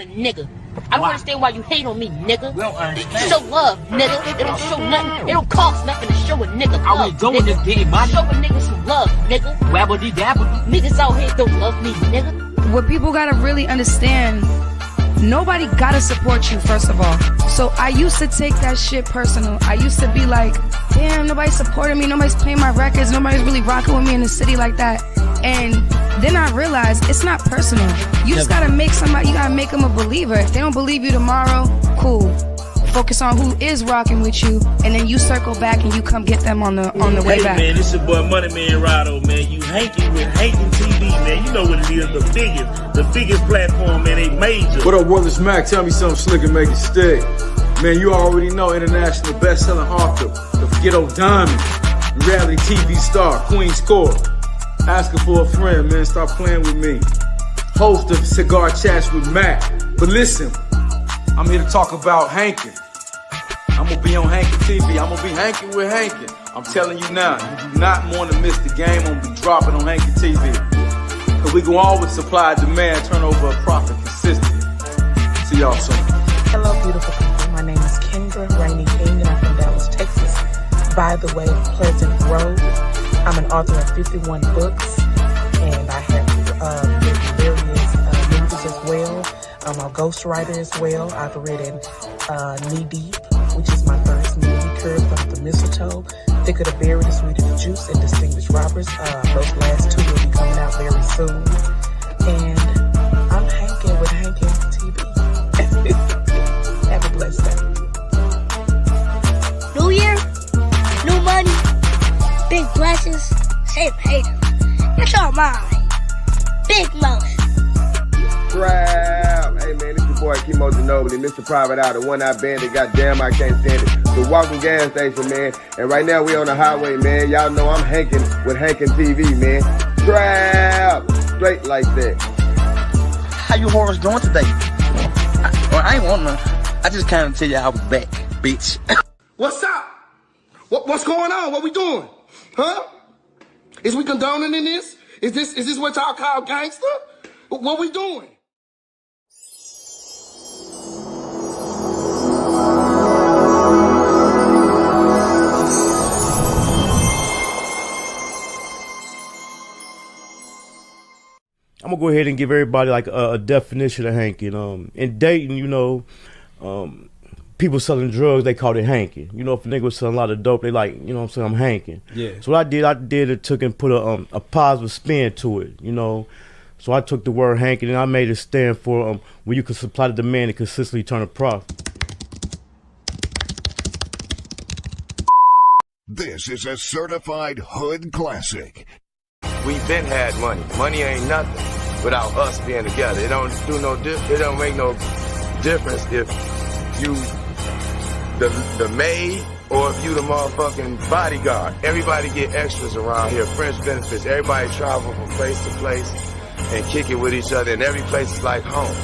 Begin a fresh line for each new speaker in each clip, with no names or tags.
a nigga. I don't understand why you hate on me, nigga.
We don't understand.
Show love, nigga. It don't show nothing. It don't cost nothing to show a nigga love.
I was doing this getting money.
Show a nigga some love, nigga.
Wabbity dabbity.
Niggas out here don't love me, nigga.
What people gotta really understand, nobody gotta support you, first of all. So I used to take that shit personal. I used to be like, damn, nobody's supporting me, nobody's playing my records, nobody's really rocking with me in the city like that. And then I realized it's not personal. You just gotta make somebody, you gotta make them a believer. If they don't believe you tomorrow, cool. Focus on who is rocking with you, and then you circle back and you come get them on the way back.
Hey man, this your boy Money Man Rado, man. You Hankin with Hankin TV, man. You know what it is, the biggest platform, man. They major.
What up, Willis Mac? Tell me something slick and make it stick. Man, you already know international best-selling author, the Ghetto Diamond, reality TV star, Queen Score. Asking for a friend, man. Stop playing with me. Host of Cigar Chats with Mac. But listen, I'm here to talk about Hankin. I'm gonna be on Hankin TV. I'm gonna be Hankin with Hankin. I'm telling you now, you do not want to miss the game. I'm gonna be dropping on Hankin TV. Cause we can always supply and demand, turn over a profit consistently. See y'all soon.
Hello, beautiful people. My name is Kendra Rainey King, and I'm from Dallas, Texas. By the way, Pleasant Road. I'm an author of 51 books, and I have written various movies as well. I'm a ghostwriter as well. I've written Knee Deep, which is my first movie, Curved Up the Mistletoe, Thicker the Berry, The Sweeter the Juice, and Distinguished Robbers. Those last two will be coming out very soon. And I'm Hankin with Hankin TV. Have a blessed day.
New year, new money, big blessings, save haters. Get your mind. Big mouth.
Crap. Hey man, this your boy Kimo Ginobili, Mr. Private Eye, the one-eyed bandit. Goddamn, I can't stand it. The walking gas station, man. And right now we on the highway, man. Y'all know I'm Hankin with Hankin TV, man. Crap. Straight like that.
How you whores doing today? I ain't want none. I just kind of tell you I was back, bitch.
What's up? What's going on? What we doing? Huh? Is we condoning in this? Is this what y'all call gangster? What we doing?
I'm gonna go ahead and give everybody like a definition of Hankin. In Dayton, you know, people selling drugs, they called it Hankin. You know, if a nigga was selling a lot of dope, they like, you know what I'm saying, I'm Hankin. Yeah. So what I did it took and put a positive spin to it, you know. So I took the word Hankin and I made it stand for when you can supply the demand and consistently turn a profit.
This is a certified hood classic.
We've been had money. Money ain't nothing without us being together. It don't make no difference if you the maid or if you the motherfucking bodyguard. Everybody get extras around here, fringe benefits. Everybody travel from place to place and kick it with each other, and every place is like home.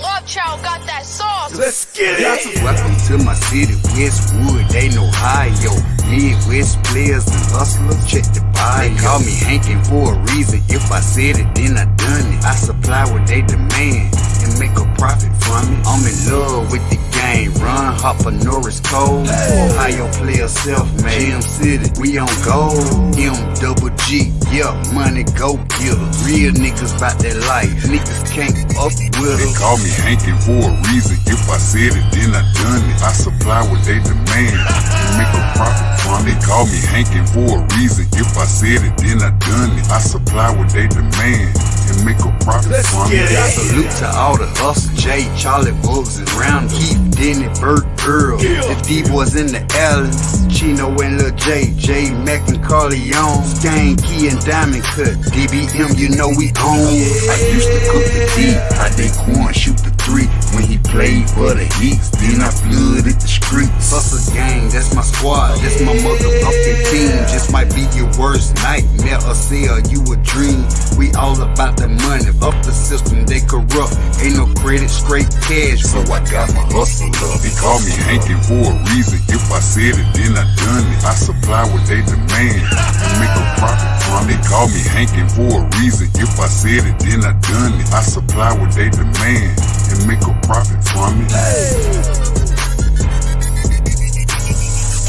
Love Chow got that sauce.
Let's get it.
Welcome to my city, Westwood, they know Ohio. Midwest players and hustlers, check the bio. They call me Hankin for a reason. If I said it, then I done it. I supply what they demand and make a profit from it. I'm in love with the game. Run, Hopper, Norris, Cole. Ohio player self-made. Jam City, we on gold. M-double-G, yeah, money go getter. Real niggas bout that life. Niggas can't up with us.
They call me Hankin for a reason. If I said it, then I done it. I supply what they demand and make a profit from it. They call me Hankin for a reason. If I said it, then I done it. I supply what they demand and make a profit from it.
Salute to all the hustle, Jay, Charlie, Bugs, and Round, Keith, Denny, Burt, Earl, the D-boys in the alleys, Chino and Lil J, J, Mac and Carleon, Skane, Key and Diamond Cut, DBM, you know we own. I used to cook the D, I did corn, shoot the 3, when he played for the Heats, then I flooded the streets. Hustle gang, that's my squad, that's my motherfucking team, just might be your worst nightmare or sell you a dream. We all about the money, up the system, they corrupt, ain't no credit, straight cash,
so I got my hustle up. They call me Hankin for a reason. If I said it, then I done it. I supply what they demand and make a profit from it. They call me Hankin for a reason. If I said it, then I done it. I supply what they demand and make a profit from it.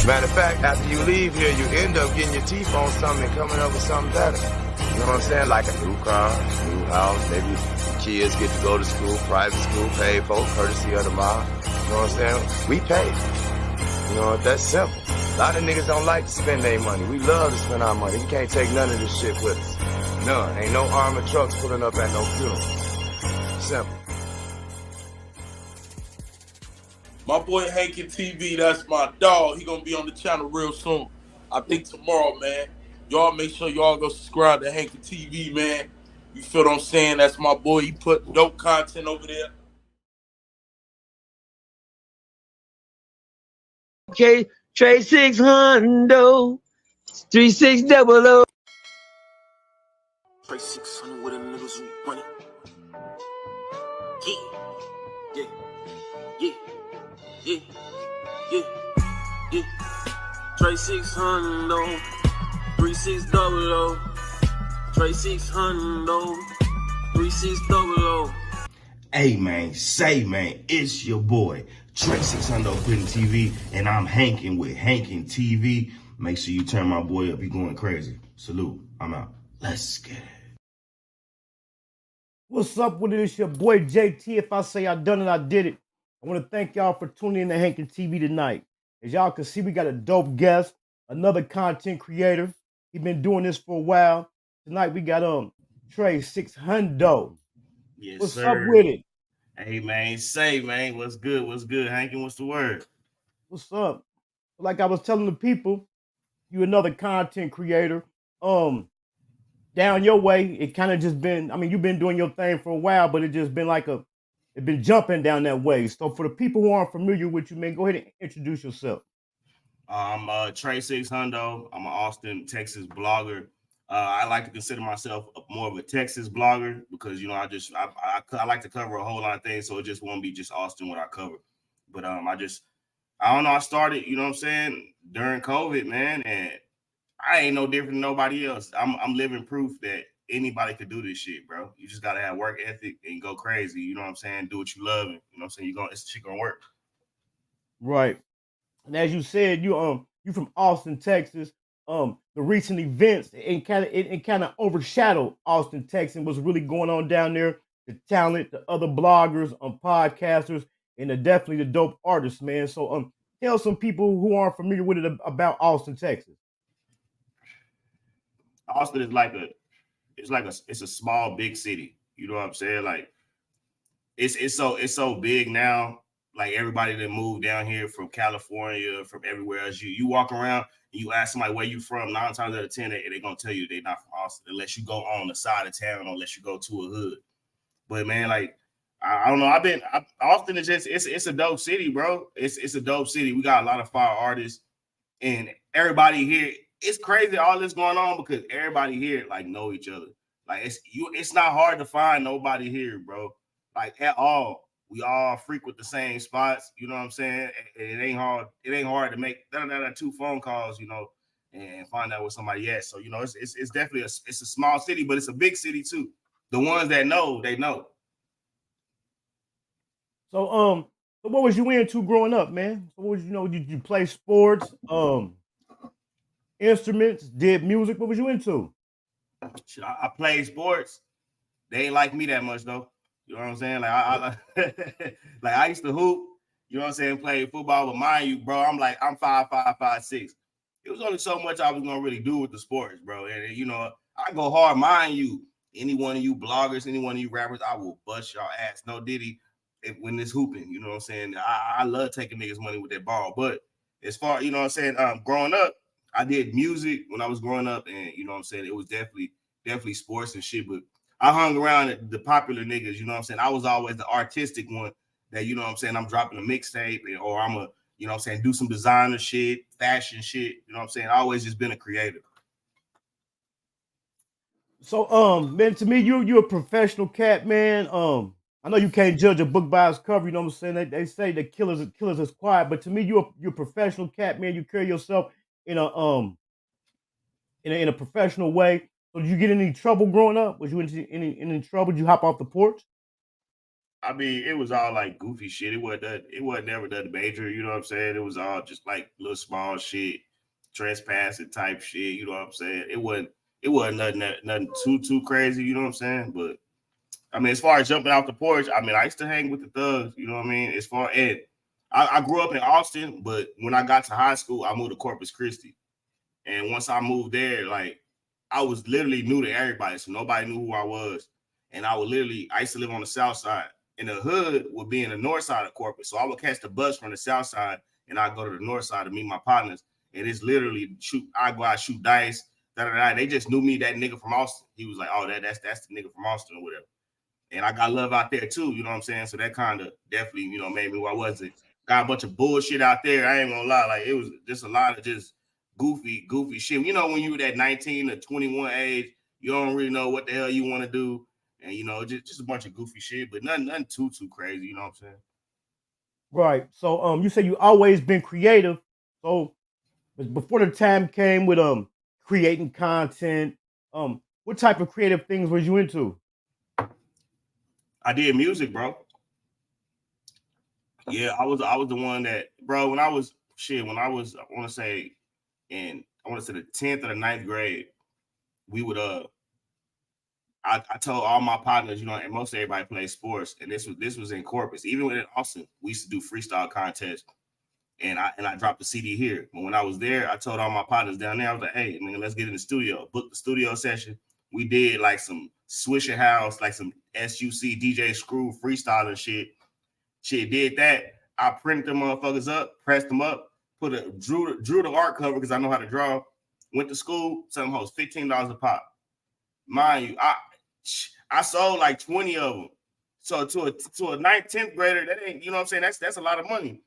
Matter of fact, after you leave here, you end up getting your teeth on something and coming up with something better. You know what I'm saying? Like a new car, new house, maybe kids get to go to school, private school, paid for, courtesy of the mom. You know what I'm saying? We pay. You know, that's simple. A lot of niggas don't like to spend their money. We love to spend our money. We can't take none of this shit with us. None. Ain't no armored trucks pulling up at no funeral. Simple.
My boy Hankin TV, that's my dog. He gonna be on the channel real soon. I think tomorrow, man. Y'all make sure y'all go subscribe to Hankin TV, man. You feel what I'm saying? That's my boy. He put dope content over there.
Okay, Trey 6 Hundo, 3600.
Trey 600 with them niggas who running. Yeah, yeah, yeah, yeah, yeah, yeah. Trey 600, 3600. Trey 600, 3600.
Hey man, say man, it's your boy Trey 600 Quitting TV, and I'm Hankin with Hankin TV. Make sure you turn my boy up. He going crazy. Salute. I'm out. Let's get it.
What's up with it? It's your boy JT. If I say I done it, I did it. I want to thank y'all for tuning in to Hankin TV tonight. As y'all can see, we got a dope guest, another content creator. He been doing this for a while. Tonight we got Trey 600.
Yes,
What's
sir.
up with it?
Hey man, say man, what's good? What's good? Hankin, what's the word?
What's up? Like I was telling the people, you another content creator. Down your way, it kind of just been, I mean, you've been doing your thing for a while, but it just been like it been jumping down that way. So for the people who aren't familiar with you, man, go ahead and introduce yourself.
I'm Trey 600. I'm an Austin, Texas blogger. I like to consider myself more of a Texas blogger because, you know, I like to cover a whole lot of things, so it just won't be just Austin what I cover. But I don't know, I started, you know what I'm saying, during COVID, man, and I ain't no different than nobody else. I'm living proof that anybody could do this shit, bro. You just gotta have work ethic and go crazy. You know what I'm saying? Do what you love, and you know what I'm saying. This shit gonna work.
Right. And as you said, you from Austin, Texas. The recent events it kind of overshadowed Austin, Texas. What's really going on down there? The talent, the other bloggers, podcasters, and definitely the dope artists, man. So tell some people who aren't familiar with it about Austin, Texas.
Austin is it's a small big city. You know what I'm saying? Like it's so big now. Like everybody that moved down here from California, from everywhere else, you walk around and you ask somebody where you from. 9 times out of 10, they're gonna tell you they're not from Austin unless you go on the side of town or unless you go to a hood. But man, like I don't know. Austin is just it's a dope city, bro. It's a dope city. We got a lot of fire artists and everybody here. It's crazy all this going on because everybody here like know each other. Like it's not hard to find nobody here, bro. Like at all. We all frequent the same spots, you know what I'm saying? It ain't hard to make 2 phone calls, you know, and find out where somebody at. So, you know, it's definitely a small city, but it's a big city too. The ones that know, they know.
So what was you into growing up, man? So what was did you play sports, instruments, did music? What was you into?
I played sports. They ain't like me that much though. You know what I'm saying? Like I used to hoop, you know what I'm saying, play football, but mind you, bro, I'm 5'5", 5'6". It was only so much I was gonna really do with the sports, bro. And you know, I go hard, mind you. Any one of you bloggers, any one of you rappers, I will bust y'all ass. No diddy when it's hooping, you know what I'm saying? I love taking niggas' money with that ball. But as far, you know what I'm saying, growing up, I did music when I was growing up, and you know what I'm saying, it was definitely sports and shit, but I hung around the popular niggas, you know what I'm saying? I was always the artistic one that, you know what I'm saying, I'm dropping a mixtape or I'm you know what I'm saying, do some designer shit, fashion shit, you know what I'm saying? I always just been a creator.
So man, to me, you're a professional cat, man. I know you can't judge a book by its cover, you know what I'm saying? They say that killers is quiet, but to me, you're a professional cat, man. You carry yourself in a professional way. So did you get in any trouble growing up? Was you in any trouble? Did you hop off the porch?
I mean, it was all like goofy shit. It wasn't never nothing major, you know what I'm saying? It was all just like little small shit, trespassing type shit, you know what I'm saying? It wasn't nothing too crazy, you know what I'm saying? But I mean, as far as jumping off the porch, I mean, I used to hang with the thugs, you know what I mean? As far as I grew up in Austin, but when I got to high school, I moved to Corpus Christi. And once I moved there, like I was literally new to everybody, so nobody knew who I was. And I used to live on the south side. And the hood would be in the north side of Corpus. So I would catch the bus from the south side and I'd go to the north side to meet my partners. And it's literally I go out, shoot dice. They just knew me, that nigga from Austin. He was like, oh, that's the nigga from Austin or whatever. And I got love out there too, you know what I'm saying? So that kind of definitely, made me who I wasn't. Got a bunch of bullshit out there. I ain't gonna lie. Like it was just a lot of just goofy shit. You know, when you were that 19 to 21 age, you don't really know what the hell you want to do. And just a bunch of goofy shit, but nothing too crazy, you know what I'm saying?
Right. So you say you always been creative. So before the time came with creating content, what type of creative things was you into?
I did music, bro. Yeah, I was the one that, bro, when I was I want to say the 10th or the 9th grade, we would I told all my partners, and most everybody plays sports, and this was in Corpus. Even in Austin, we used to do freestyle contests, and I dropped the CD here. But when I was there, I told all my partners down there, I was like, hey, man, let's get in the studio. Book the studio session. We did like some Swisher House, like some SUC DJ Screw freestyle and shit. Shit, did that. I printed them motherfuckers up, pressed them up, drew the art cover because I know how to draw. Went to school, selling hoes $15 a pop. Mind you, I sold like 20 of them. So to a 9th, 10th grader, that ain't, you know what I'm saying? That's a lot of money.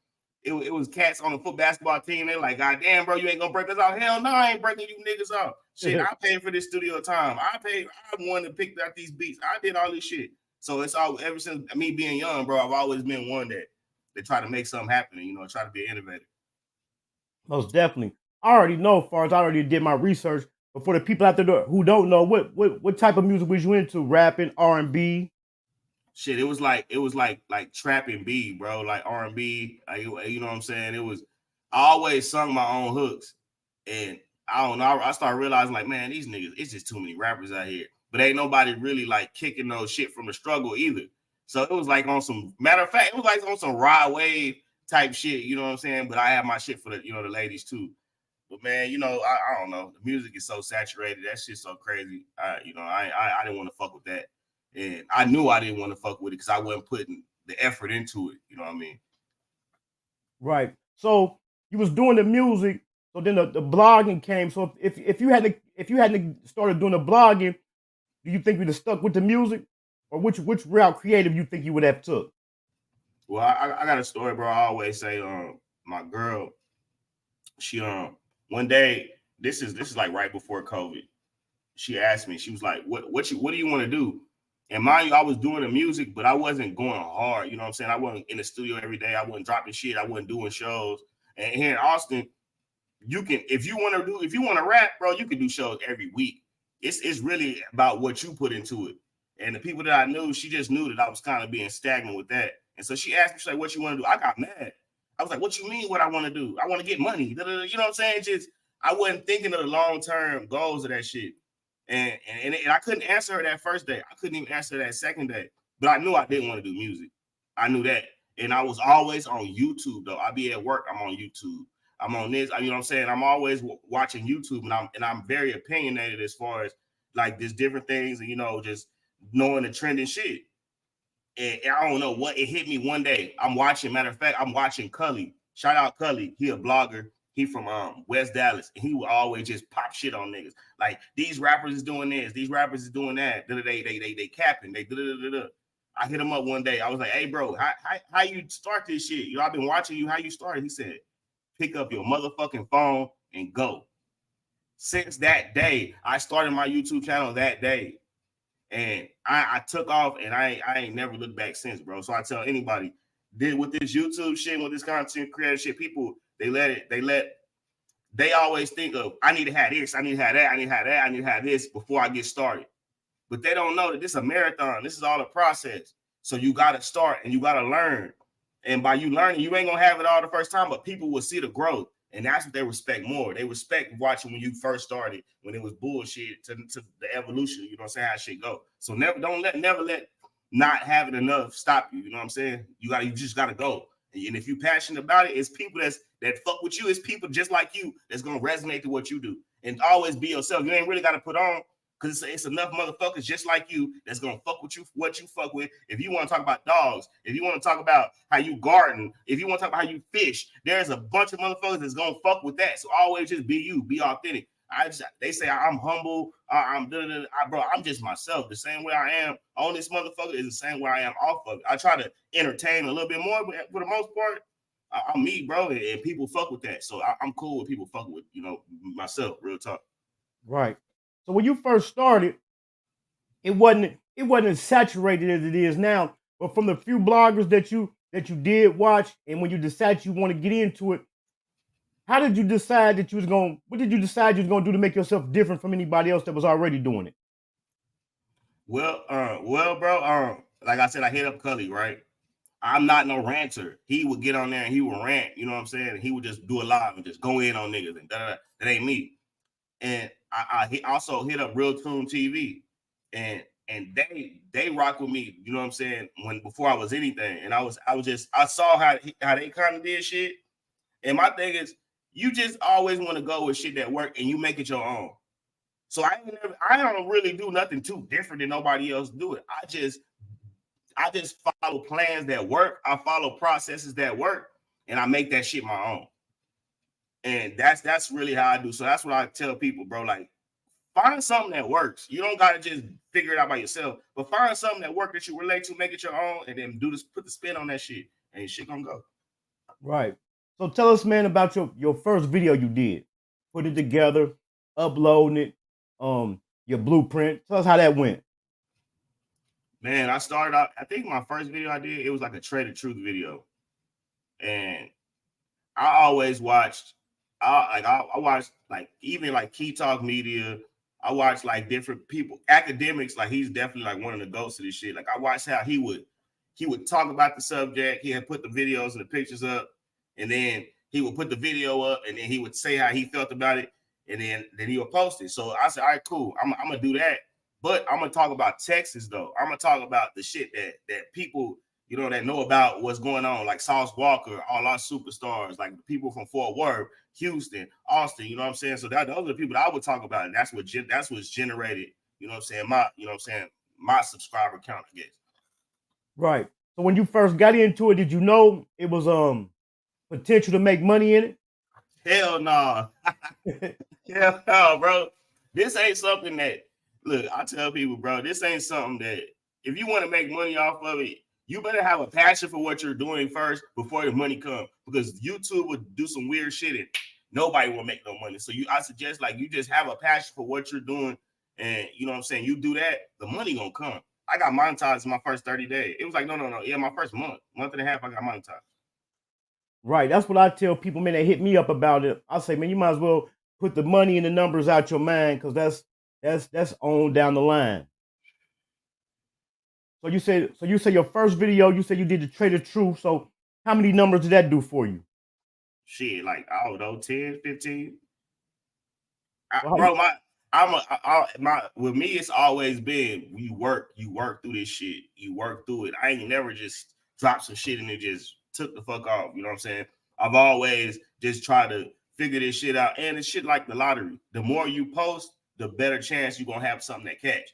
It was cats on the foot basketball team. They're like, God damn, bro, you ain't gonna break us out. Hell no, I ain't breaking you niggas out. Shit, I paid for this studio time. I wanted to pick out these beats. I did all this shit. So it's all, ever since me being young, bro, I've always been one that try to make something happen and, try to be an innovator.
Most definitely. I already know, as far as I already did my research, but for the people out there who don't know, what type of music was you into? Rapping, R&B?
Shit, it was like trap and B, bro, like R&B. You know what I'm saying? I always sung my own hooks, and I don't know. I started realizing like, man, these niggas, it's just too many rappers out here. But ain't nobody really like kicking no shit from the struggle either. So it was like on some, matter of fact, it was like on some ride wave type shit. You know what I'm saying? But I have my shit for the the ladies too. But man, I don't know. The music is so saturated. That shit's so crazy. I didn't want to fuck with that. And I knew I didn't want to fuck with it because I wasn't putting the effort into it. You know what I mean?
Right. So you was doing the music. So then the blogging came. So if you hadn't started doing the blogging, do you think you'd have stuck with the music, or which route creative you think you would have took?
Well, I got a story, bro. I always say, my girl, she one day, this is like right before COVID. She asked me, she was like, what do you want to do? And mind you, I was doing the music, but I wasn't going hard. You know what I'm saying? I wasn't in the studio every day. I wasn't dropping shit. I wasn't doing shows. And here in Austin, you can, if you want to rap, bro, you can do shows every week. It's really about what you put into it. And the people that I knew, she just knew that I was kind of being stagnant with that. And so she asked me, she's like, what you want to do? I got mad. I was like, what you mean what I want to do? I want to get money. You know what I'm saying? Just, I wasn't thinking of the long-term goals of that shit. And I couldn't answer her that first day. I couldn't even answer that second day. But I knew I didn't want to do music. I knew that. And I was always on YouTube, though. I be at work, I'm on YouTube. I'm on this, you know what I'm saying? I'm always watching YouTube, and I'm very opinionated as far as like there's different things and, just knowing the trending shit. And I don't know what, it hit me one day. Matter of fact, I'm watching Cully. Shout out Cully. He a blogger. He from West Dallas, and he would always just pop shit on niggas. Like, these rappers is doing this, these rappers is doing that. They capping. I hit him up one day. I was like, hey, bro, how you start this shit? I've been watching you. How you started? He said, pick up your motherfucking phone and go. Since that day, I started my YouTube channel that day. And I took off, and I ain't never looked back since, bro. So I tell anybody, with this YouTube shit, with this content creator shit, people, they always think of, I need to have this, I need to have that, I need to have that, I need to have this before I get started. But they don't know that this is a marathon. This is all a process. So you got to start and you got to learn. And by you learning, you ain't going to have it all the first time, but people will see the growth. And that's what they respect more. They respect watching when you first started, when it was bullshit to the evolution, you know what I'm saying, how shit go. So never let not having enough stop you, you know what I'm saying? You just got to go. And if you're passionate about it, it's people that fuck with you. It's people just like you that's going to resonate to what you do. And always be yourself. You ain't really got to put on, because it's enough motherfuckers just like you that's going to fuck with you, what you fuck with. If you want to talk about dogs, if you want to talk about how you garden, if you want to talk about how you fish, there's a bunch of motherfuckers that's going to fuck with that. So always just be you, be authentic. They say I'm humble, bro, I'm just myself. The same way I am on this motherfucker is the same way I am off of it. I try to entertain a little bit more, but for the most part, I'm me, bro, and people fuck with that. So I'm cool with people fucking with, myself, real talk.
Right. So when you first started, it wasn't as saturated as it is now. But from the few bloggers that you did watch, and when you decided you want to get into it, how did you decide that what did you decide you was gonna do to make yourself different from anybody else that was already doing it?
Well, bro, like I said, I hit up Cully, right? I'm not no ranter. He would get on there and he would rant, you know what I'm saying? He would just do a live and just go in on niggas and that ain't me. And I also hit up Real Tune TV, and they rock with me, you know what I'm saying? Before I was anything, and I saw how they kind of did shit. And my thing is, you just always want to go with shit that work, and you make it your own. So I don't really do nothing too different than nobody else do it. I just follow plans that work. I follow processes that work, and I make that shit my own. And that's really how I do. So that's what I tell people, bro. Like, find something that works. You don't gotta just figure it out by yourself, but find something that works that you relate to, make it your own, and then put the spin on that shit, and shit gonna go.
Right. So tell us, man, about your first video you did. Put it together, uploading it, your blueprint. Tell us how that went.
Man, I started out, I think my first video I did, it was like a Trey the Truth video. And I always watched, I watched like even like Key Talk Media. I watched like different people, academics. Like he's definitely like one of the ghosts of this shit. Like I watched how he would talk about the subject. He had put the videos and the pictures up, and then he would put the video up, and then he would say how he felt about it, and then he would post it. So I said, all right, cool. I'm gonna do that, but I'm gonna talk about Texas though. I'm gonna talk about the shit that people, that know about what's going on, like Sauce Walker, all our superstars, like the people from Fort Worth, Houston, Austin, you know what I'm saying? So those are the people that I would talk about, and that's what's generated, my subscriber count, I guess.
Right. So when you first got into it, did you know it was potential to make money in it?
Hell no. Hell no, bro. This ain't something that, look, I tell people, bro, this ain't something that, if you want to make money off of it, you better have a passion for what you're doing first before the money comes, because YouTube would do some weird shit and nobody will make no money. So I suggest like you just have a passion for what you're doing, and you know what I'm saying, you do that, the money gonna come. I got monetized in my first 30 days. It was like, no. Yeah, my first month and a half, I got monetized.
Right. That's what I tell people, man, that hit me up about it. I say, man, you might as well put the money and the numbers out your mind, because that's on down the line. So you say your first video, you said you did the Trey the Truth. So how many numbers did that do for you?
Shit, like, I don't know, 10, 15. With me, it's always been, you work through this shit. You work through it. I ain't never just dropped some shit and it just took the fuck off. You know what I'm saying? I've always just tried to figure this shit out. And it's shit like the lottery. The more you post, the better chance you're going to have something that catch.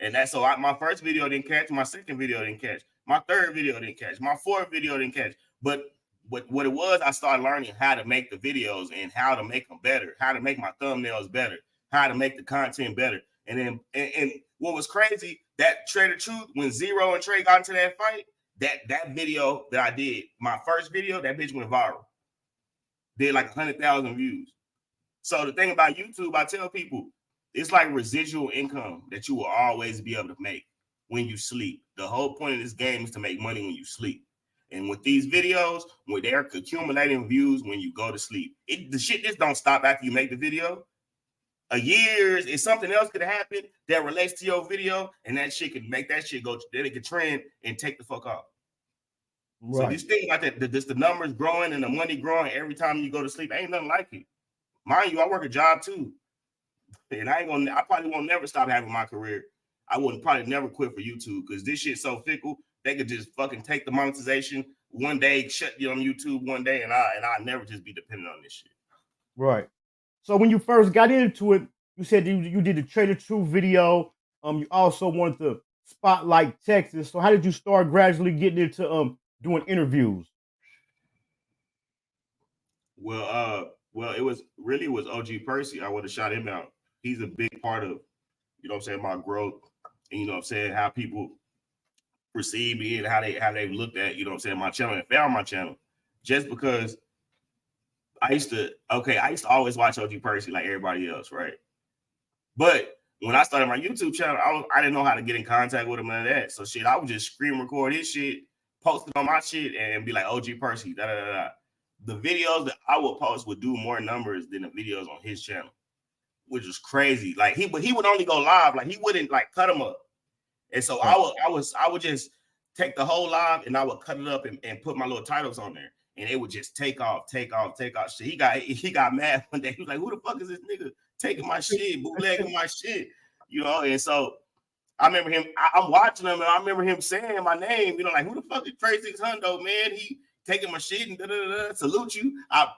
And that's so my first video didn't catch, my second video didn't catch, my third video didn't catch, my fourth video didn't catch. But what it was, I started learning how to make the videos and how to make them better, how to make my thumbnails better, how to make the content better. And then and what was crazy, that Trey the Truth, when Zero and Trey got into that fight, that video that I did, my first video, that bitch went viral. Did like 100,000 views. So the thing about YouTube, I tell people, it's like residual income that you will always be able to make when you sleep. The whole point of this game is to make money when you sleep. And with these videos, when they're accumulating views when you go to sleep, the shit just don't stop after you make the video. a year, if something else could happen that relates to your video, and that shit could make that shit go, then it could trend and take the fuck off.
Right.
So if you think about that, just the numbers growing and the money growing every time you go to sleep, ain't nothing like it. Mind you, I work a job too, and I probably won't never stop having my career. I wouldn't probably never quit for YouTube because this shit's so fickle. They could just fucking take the monetization one day, shut you on YouTube one day, and I never just be dependent on this shit.
Right. So when you first got into it, you said you did the Trader Truth video. You also wanted to spotlight Texas. So how did you start gradually getting into doing interviews?
Well, it was OG Percy. I would have shot him out. He's a big part of, you know what I'm saying, my growth, and you know what I'm saying, how people perceive me and how they looked at, you know what I'm saying, my channel and found my channel. Just because I used to always watch OG Percy like everybody else, right? But when I started my YouTube channel, I didn't know how to get in contact with him and that. So shit, I would just screen record his shit, post it on my shit, and be like, OG Percy, da da da da. The videos that I would post would do more numbers than the videos on his channel, which is crazy. Like he would only go live, like he wouldn't like cut them up. And so I would just take the whole live and I would cut it up and put my little titles on there, and it would just take off. Shit, he got mad one day. He was like, "Who the fuck is this nigga taking my shit, bootlegging my shit?" You know. And so I remember him. I'm watching him, and I remember him saying my name. You know, like, "Who the fuck is Trey Hundo, man? He taking my shit and da da da. Salute you. I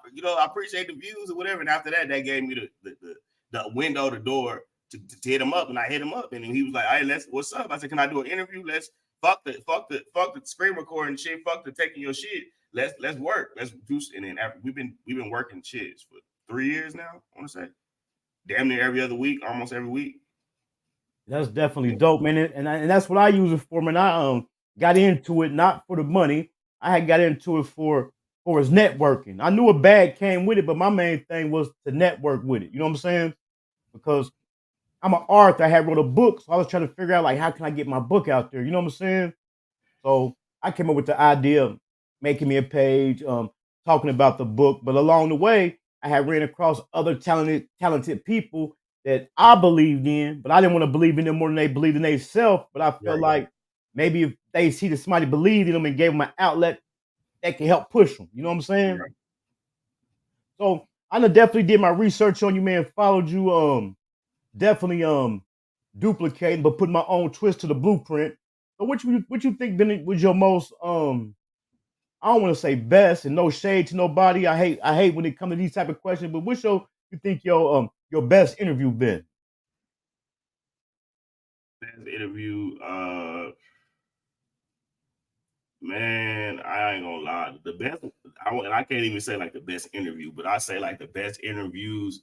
appreciate the views or whatever." And after that, that gave me the window, the door to hit him up, and I hit him up, and he was like, "Hey, what's up?" I said, "Can I do an interview? Let's fuck the screen recording shit, fuck the taking your shit. Let's work. Let's do." And then after we've been working shit for 3 years now. I want to say, damn near every other week, almost every week.
That's definitely dope, man, and that's what I use it for, man. I got into it not for the money. I had got into it for his networking. I knew a bag came with it, but my main thing was to network with it. You know what I'm saying? Because I'm an author. I had wrote a book, so I was trying to figure out, like, how can I get my book out there? You know what I'm saying? So I came up with the idea of making me a page, talking about the book. But along the way, I had ran across other talented people that I believed in, but I didn't want to believe in them more than they believed in themselves. But I felt like maybe if they see that somebody believed in them and gave them an outlet, that can help push them. You know what I'm saying? Right. So I definitely did my research on you, man. Followed you. Definitely duplicating, but putting my own twist to the blueprint. So what you think was your most I don't want to say best, and no shade to nobody. I hate when it comes to these type of questions, but what's you think your best interview been?
Best interview, man, I ain't gonna lie. The best, I can't even say like the best interview, but I say like the best interviews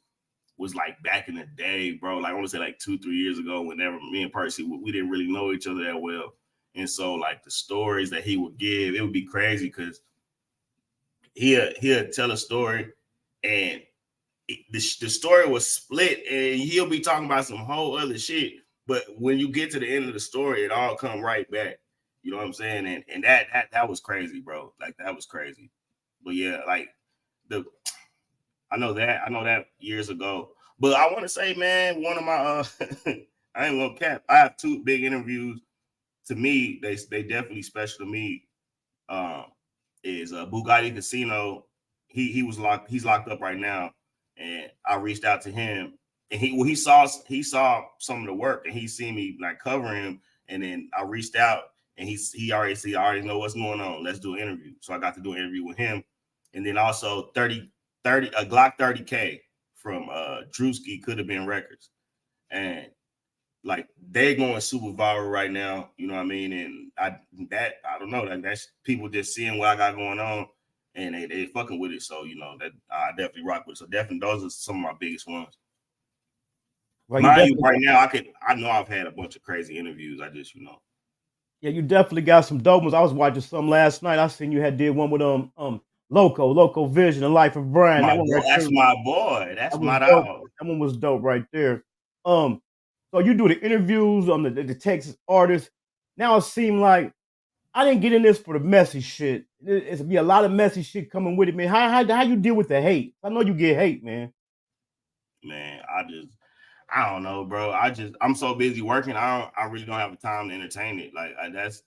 was like back in the day, bro. Like I want to say like 2-3 years ago, whenever me and Percy, we didn't really know each other that well. And so like the stories that he would give, it would be crazy because he'll tell a story and the story was split and he'll be talking about some whole other shit. But when you get to the end of the story, it all come right back. You know what I'm saying? And that was crazy, bro. Like that was crazy. But yeah, like I know that years ago. But I want to say, man, one of my I ain't gonna cap. I have 2 big interviews. To me, they definitely special to me. Is Bugatti Casino. He's locked up right now, and I reached out to him, and he saw some of the work, and he seen me like covering him, and then I reached out, and he already know what's going on. Let's do an interview. So I got to do an interview with him, and then also a Glock 30K from Drewski Could Have Been Records, and like they're going super viral right now, you know what I mean? And I don't know, like that's people just seeing what I got going on and they fucking with it. So, you know, that I definitely rock with it. So definitely those are some of my biggest ones. Right now, I know I've had a bunch of crazy interviews. I just, you know.
Yeah, you definitely got some dope ones. I was watching some last night. I seen you did one with Loco Vision, The Life of Brian.
That's my boy. That's my dog.
That one was dope right there. So you do the interviews on the Texas artists. Now it seemed like I didn't get in this for the messy shit. It's be a lot of messy shit coming with it, man. How you deal with the hate? I know you get hate, man.
Man, I don't know, bro. I'm so busy working. I really don't have the time to entertain it. Like that's,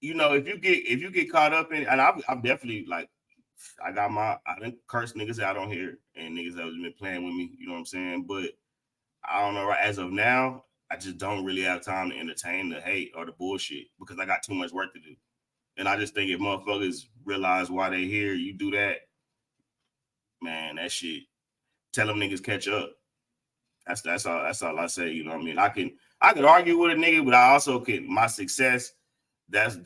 if you get caught up in, and I'm definitely like, I didn't curse niggas that I don't hear and niggas that have been playing with me. You know what I'm saying? But I don't know. Right as of now, I just don't really have time to entertain the hate or the bullshit because I got too much work to do. And I just think if motherfuckers realize why they here, you do that, man. That shit. Tell them niggas catch up. That's all I say. You know what I mean? I can argue with a nigga, but I also can. My success. That's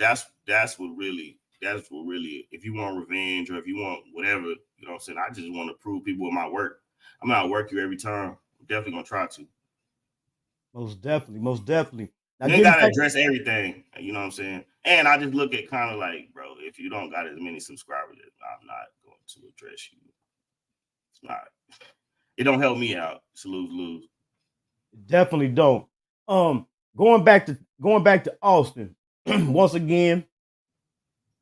what really. If you want revenge or if you want whatever, you know what I'm saying. I just want to prove people with my work. I'm gonna work you every time. I'm definitely gonna try to.
Most definitely. Now,
You ain't gotta address everything. You know what I'm saying? And I just look at kind of like, bro, if you don't got as many subscribers, I'm not going to address you. It's not. It don't help me out. It's a lose-lose.
Definitely don't. Going back to Austin once again.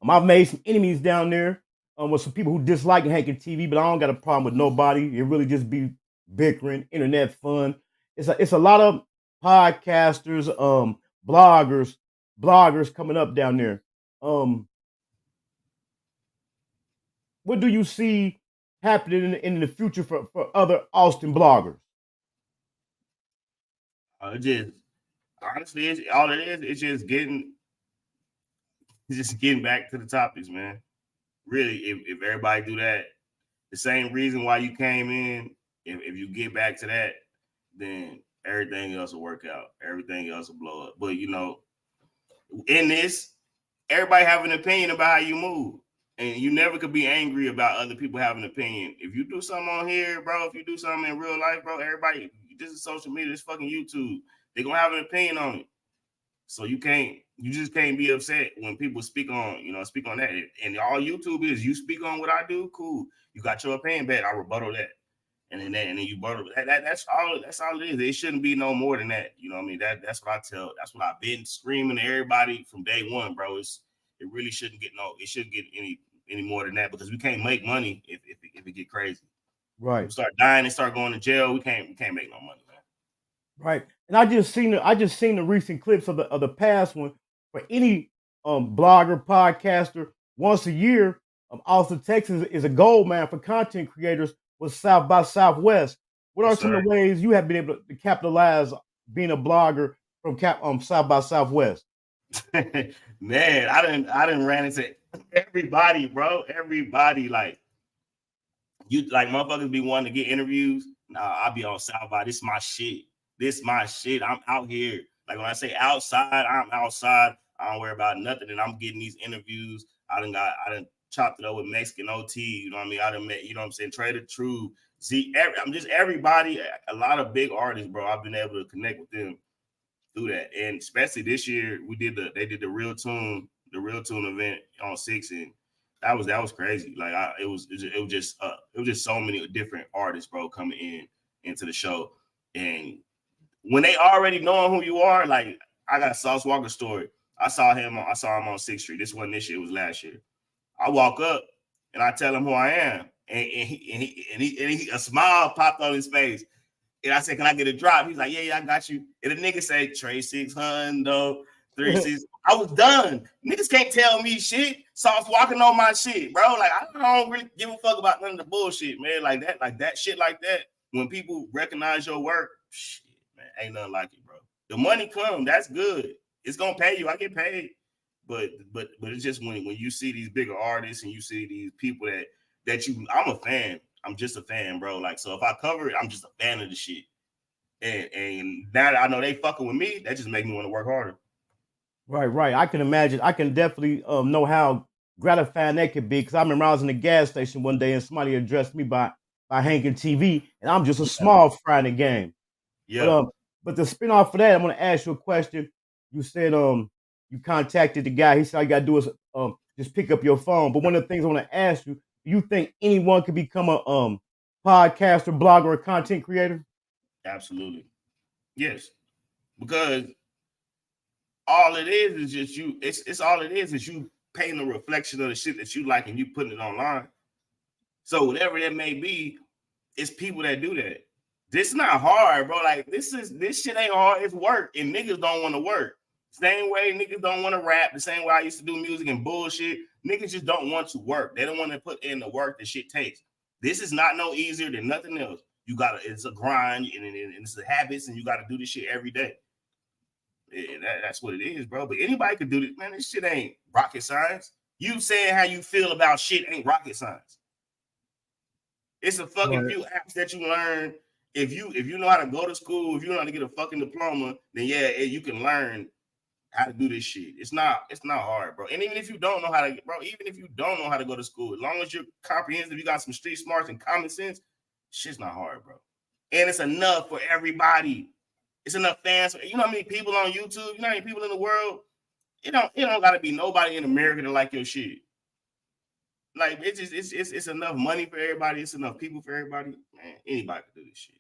I've made some enemies down there with some people who dislike Hankin TV, but I don't got a problem with nobody. It really just be bickering, internet fun. It's a lot of podcasters, bloggers coming up down there. What do you see happening in the future for other Austin bloggers?
Honestly, all it is. It's just getting back to the topics, man. Really, if everybody do that, the same reason why you came in, if you get back to that, then everything else will work out. Everything else will blow up. But in this, everybody have an opinion about how you move. And you never could be angry about other people having an opinion. If you do something on here, bro, if you do something in real life, bro, everybody, this is social media, this fucking YouTube. They're gonna have an opinion on it. So you just can't be upset when people speak on that. And all YouTube is, you speak on what I do, cool. You got your opinion back, I rebuttal that. And then you rebuttal that. That's all it is. It shouldn't be no more than that. You know what I mean? That's what I've been screaming to everybody from day one, bro. It really shouldn't get any more than that, because we can't make money if it get crazy.
Right.
We start dying and start going to jail, we can't make no money, man.
Right. And I just seen the recent clips of the past one for any blogger, podcaster. Once a year, Austin, Texas is a gold man for content creators with South by Southwest. What are some of the ways you have been able to capitalize being a blogger from South by Southwest?
Man, I didn't ran into everybody, bro. Everybody, like motherfuckers be wanting to get interviews. Nah, I'll be on South by. This my shit. I'm out here. Like when I say outside, I'm outside. I don't worry about nothing. And I'm getting these interviews. I done chopped it up with Mexican OT. You know what I mean? I done met, you know what I'm saying, Trey the True. I'm just everybody, a lot of big artists, bro. I've been able to connect with them through that. And especially this year, they did the Real Tune event on 6, and that was crazy. Like it was just so many different artists, bro, coming into the show. And when they already knowing who you are, like I got a Sauce Walker story. I saw him on 6th Street. This wasn't this year, it was last year. I walk up and I tell him who I am. And he a smile popped on his face. And I said, "Can I get a drop?" He's like, "Yeah, I got you." And the nigga say, "Trey 6 Hundo, 36." I was done. Niggas can't tell me shit. Sauce walking on my shit, bro. Like I don't really give a fuck about none of the bullshit, man. Like that shit like that. When people recognize your work, shit, man, ain't nothing like it, bro. The money come, that's good. It's gonna pay you. I get paid. But it's just when you see these bigger artists and you see these people that I'm a fan. I'm just a fan, bro. Like, so if I cover it, I'm just a fan of the shit. And now that I know they fucking with me, that just make me want to work harder.
Right. I can imagine. I can definitely know how gratifying that could be. Because I remember I was in the gas station one day and somebody addressed me by Hankin TV, and I'm just a small fry in the game.
Yeah.
But to spin off of that, I'm going to ask you a question. You said you contacted the guy. He said all you got to do is just pick up your phone. But one of the things I want to ask you, do you think anyone could become a podcaster, blogger, or content creator?
Absolutely. Yes. Because all it is just you. It's all it is you painting a reflection of the shit that you like and you putting it online. So whatever that may be, it's people that do that. This is not hard, bro. Like this shit ain't hard. It's work, and niggas don't want to work. Same way niggas don't want to rap. The same way I used to do music and bullshit. Niggas just don't want to work. They don't want to put in the work that shit takes. This is not no easier than nothing else. You gotta. It's a grind and it's the habits, and you gotta do this shit every day. And that's what it is, bro. But anybody could do this, man. This shit ain't rocket science. You saying how you feel about shit ain't rocket science. It's a fucking few apps that you learn. If you know how to go to school, if you know how to get a fucking diploma, then yeah, you can learn how to do this shit. It's not hard, bro. And even if you don't know how to, bro, even if you don't know how to go to school, as long as you're comprehensive, you got some street smarts and common sense, shit's not hard, bro. And it's enough for everybody. It's enough fans. You know how many people on YouTube? You know how many people in the world? It don't gotta be nobody in America to like your shit. Like it's enough money for everybody. It's enough people for everybody. Man, anybody can do this shit.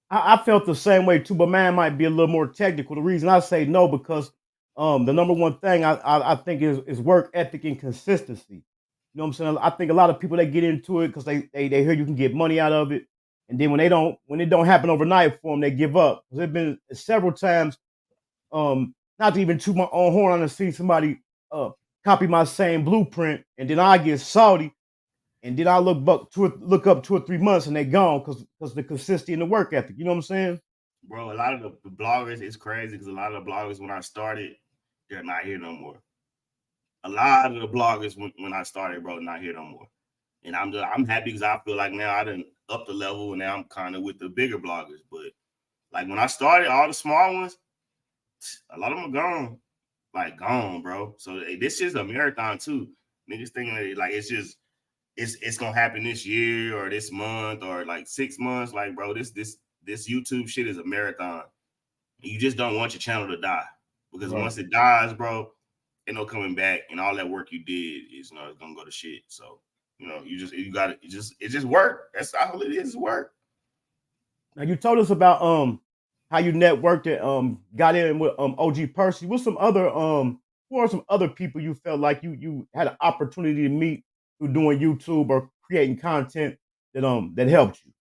I felt the same way too, but mine might be a little more technical. The reason I say no because the number one thing I think is work ethic and consistency. You know what I'm saying? I think a lot of people that get into it because they hear you can get money out of it, and then when it don't happen overnight for them, they give up. There's been several times, not to even toot my own horn, I've seen somebody copy my same blueprint, and then I get salty, and then I look up 2 or 3 months, and they gone because the consistency and the work ethic. You know what I'm saying?
Bro, a lot of the bloggers, it's crazy because a lot of the bloggers when I started, they're not here no more. A lot of the bloggers when I started, bro, not here no more. And I'm happy because I feel like now I done up the level and now I'm kind of with the bigger bloggers. But like when I started, all the small ones, a lot of them are gone. Like gone, bro. So this is a marathon too. Niggas thinking that, like it's gonna happen this year or this month or like 6 months. Like, bro, this YouTube shit is a marathon. You just don't want your channel to die. Because once it dies, bro, ain't no coming back, and all that work you did is it's gonna go to shit. So it just work. That's all it is work.
Now you told us about how you networked and got in with OG Percy. Who are some other people you felt like you had an opportunity to meet through doing YouTube or creating content that helped you?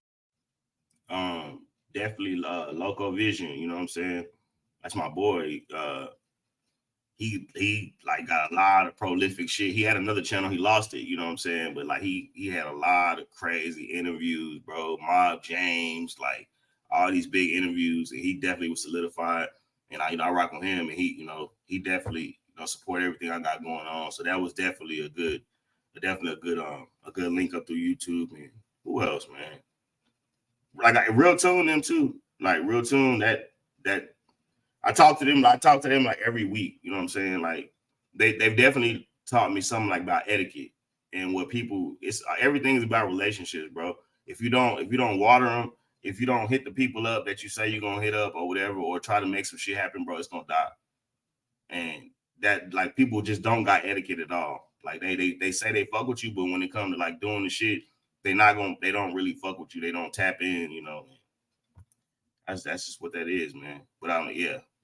Definitely Loco Vision, you know what I'm saying? That's my boy. He like got a lot of prolific shit. He had another channel, he lost it, you know what I'm saying? But like he had a lot of crazy interviews, bro. Mob James, like all these big interviews, and he definitely was solidified. And I rock with him, and he definitely support everything I got going on. So that was definitely a good link up through YouTube. And who else, man? Like Real Tune them too. Like Real Tune that I talk to them like every week. You know what I'm saying? Like they've definitely taught me something like about etiquette and what people. It's everything is about relationships, bro. If you don't water them, if you don't hit the people up that you say you're gonna hit up or whatever, or try to make some shit happen, bro, it's gonna die. And that like people just don't got etiquette at all. Like they say they fuck with you, but when it comes to like doing the shit, they don't really fuck with you. They don't tap in, That's just what that is, man. But I'll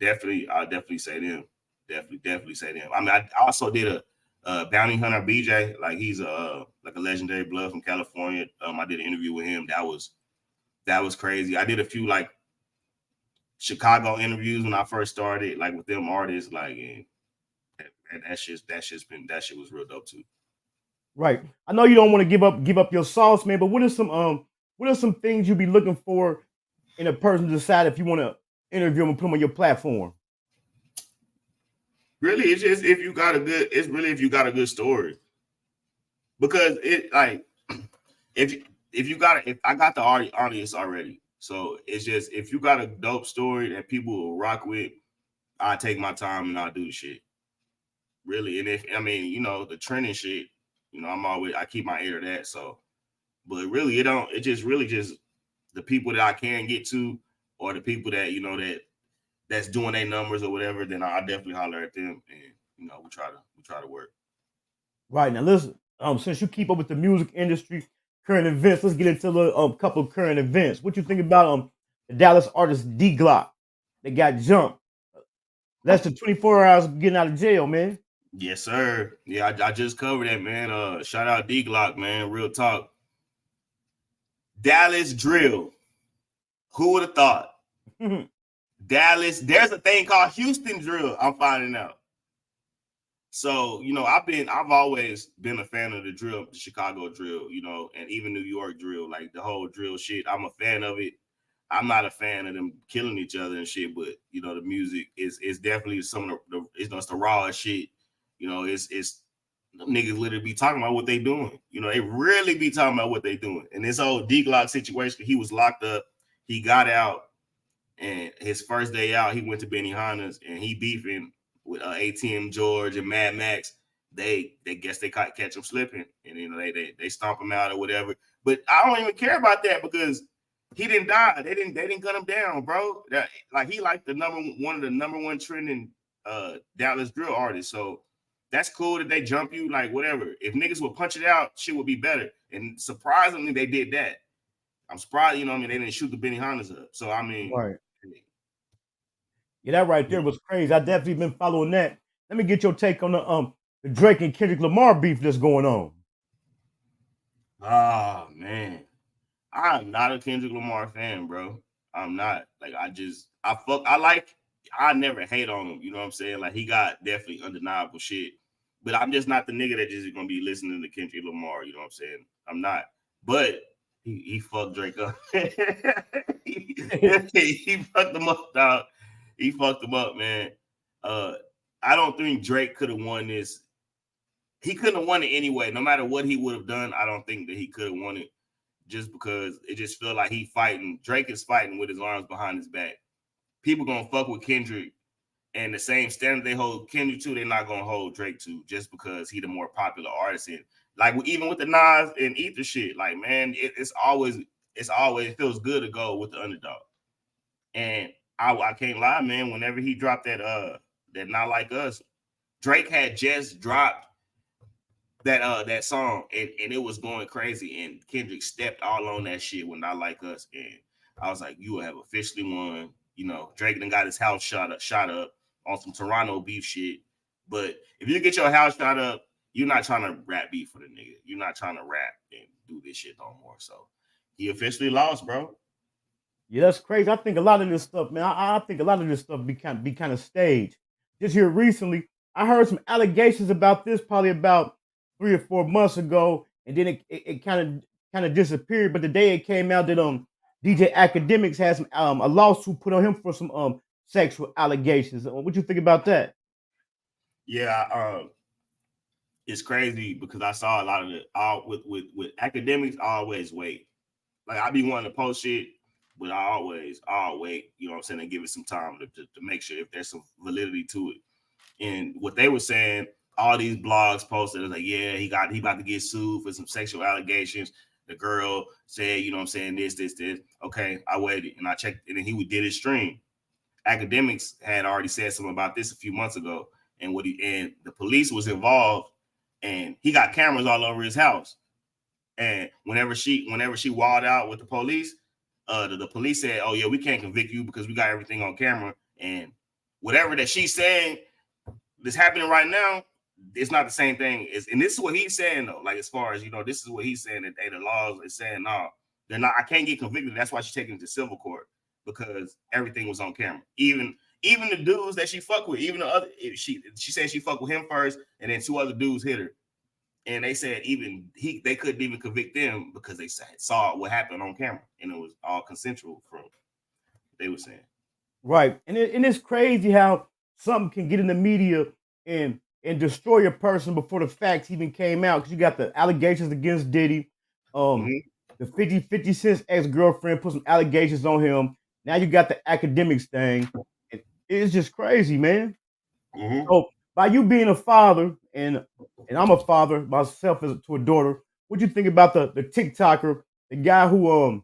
definitely say them. Definitely say them. I mean, I also did a bounty hunter BJ. Like he's a legendary blood from California. I did an interview with him. That was crazy. I did a few like Chicago interviews when I first started, like with them artists. Like, and that shit was real dope too.
Right. I know you don't want to give up your sauce, man. But what are some things you be looking for in a person to decide if you want to interview them and put them on your platform?
Really, it's just if you got a good story. Because it like if I got the audience already. So it's just if you got a dope story that people will rock with, I take my time and I'll do the shit. Really. And the trending shit, I keep my ear to that. So but really it's just the people that I can get to, or the people that that's doing their numbers or whatever, then I definitely holler at them, and we try to work.
Right. Now listen, since you keep up with the music industry, current events, let's get into a couple of current events. What you think about the Dallas artist D Glock that got jumped less than 24 hours of getting out of jail, man?
Yes, sir. Yeah, I just covered that, man. Shout out D Glock, man. Real talk. Dallas drill. Who would have thought? Dallas, there's a thing called Houston drill, I'm finding out. So, you know, I've always been a fan of the drill, the Chicago drill, you know, and even New York drill, like the whole drill shit. I'm a fan of it. I'm not a fan of them killing each other and shit, but you know, the music is definitely some of it's the raw shit. You know, it's niggas literally be talking about what they doing. You know, they really be talking about what they doing. And this whole D-Glock situation, he was locked up, he got out, and his first day out, he went to Benihana's and he beefing with ATM George and Mad Max. They guess they catch him slipping, and you know they stomp him out or whatever. But I don't even care about that because he didn't die. They didn't gun him down, bro. Like he like one of the number one trending Dallas drill artists. So that's cool that they jump you, like whatever. If niggas would punch it out, shit would be better. And surprisingly, they did that. I'm surprised, you know what I mean, they didn't shoot the Benihana's up. So I mean,
right. Yeah, that right there was crazy. I definitely been following that. Let me get your take on the Drake and Kendrick Lamar beef that's going on.
Oh man, I'm not a Kendrick Lamar fan, bro. I'm not. Like I never hate on him. You know what I'm saying? Like he got definitely undeniable shit, but I'm just not the nigga that just gonna be listening to Kendrick Lamar. You know what I'm saying? I'm not. But he fucked Drake up. he fucked him up, dog. He fucked him up, man. I don't think Drake could have won this. He couldn't have won it anyway. No matter what he would have done, I don't think that he could have won it. Just because it just felt like Drake is fighting with his arms behind his back. People gonna fuck with Kendrick, and the same standard they hold Kendrick to, they're not gonna hold Drake to just because he the more popular artist. And like even with the Nas and Ether shit, like man, it feels good to go with the underdog. And I can't lie, man. Whenever he dropped that Not Like Us, Drake had just dropped that song and it was going crazy, and Kendrick stepped all on that shit with Not Like Us, and I was like, you will have officially won. You know, Drake done got his house shot up on some Toronto beef shit. But if you get your house shot up, you're not trying to rap beef for the nigga. You're not trying to rap and do this shit no more. So he officially lost, bro.
Yeah, that's crazy. I think a lot of this stuff, man. I think a lot of this stuff be kind of staged. Just here recently, I heard some allegations about this probably about 3 or 4 months ago, and then it kind of disappeared. But the day it came out that DJ Academics has some a lawsuit put on him for some sexual allegations. What you think about that?
Yeah, it's crazy because I saw a lot of it with Academics. I always wait. Like I be wanting to post shit, but I'll wait. You know what I'm saying, and give it some time to make sure if there's some validity to it. And what they were saying, all these blogs posted, it was like, yeah, he about to get sued for some sexual allegations. The girl said, you know what I'm saying, this. Okay, I waited and I checked, and then he did his stream. Academics had already said something about this a few months ago, and the police was involved, and he got cameras all over his house. And whenever she walled out with the police, the police said, oh yeah, we can't convict you because we got everything on camera. And whatever that she's saying that's happening right now, it's not the same thing. And this is what he's saying though. Like as far as, you know, this is what he's saying, that the laws is saying, no, they're not. I can't get convicted. That's why she's taking it to civil court, because everything was on camera. Even the dudes that she fucked with, even the other, she said she fucked with him first, and then 2 other dudes hit her. And they said they couldn't even convict them because they saw what happened on camera, and it was all consensual from what they were saying.
Right, and it's crazy how something can get in the media and destroy a person before the facts even came out. Because you got the allegations against Diddy, the 50 Cent's ex-girlfriend put some allegations on him. Now you got the Academics thing. It's just crazy, man. So by you being a father, and I'm a father myself to a daughter, what you think about the TikToker, the guy who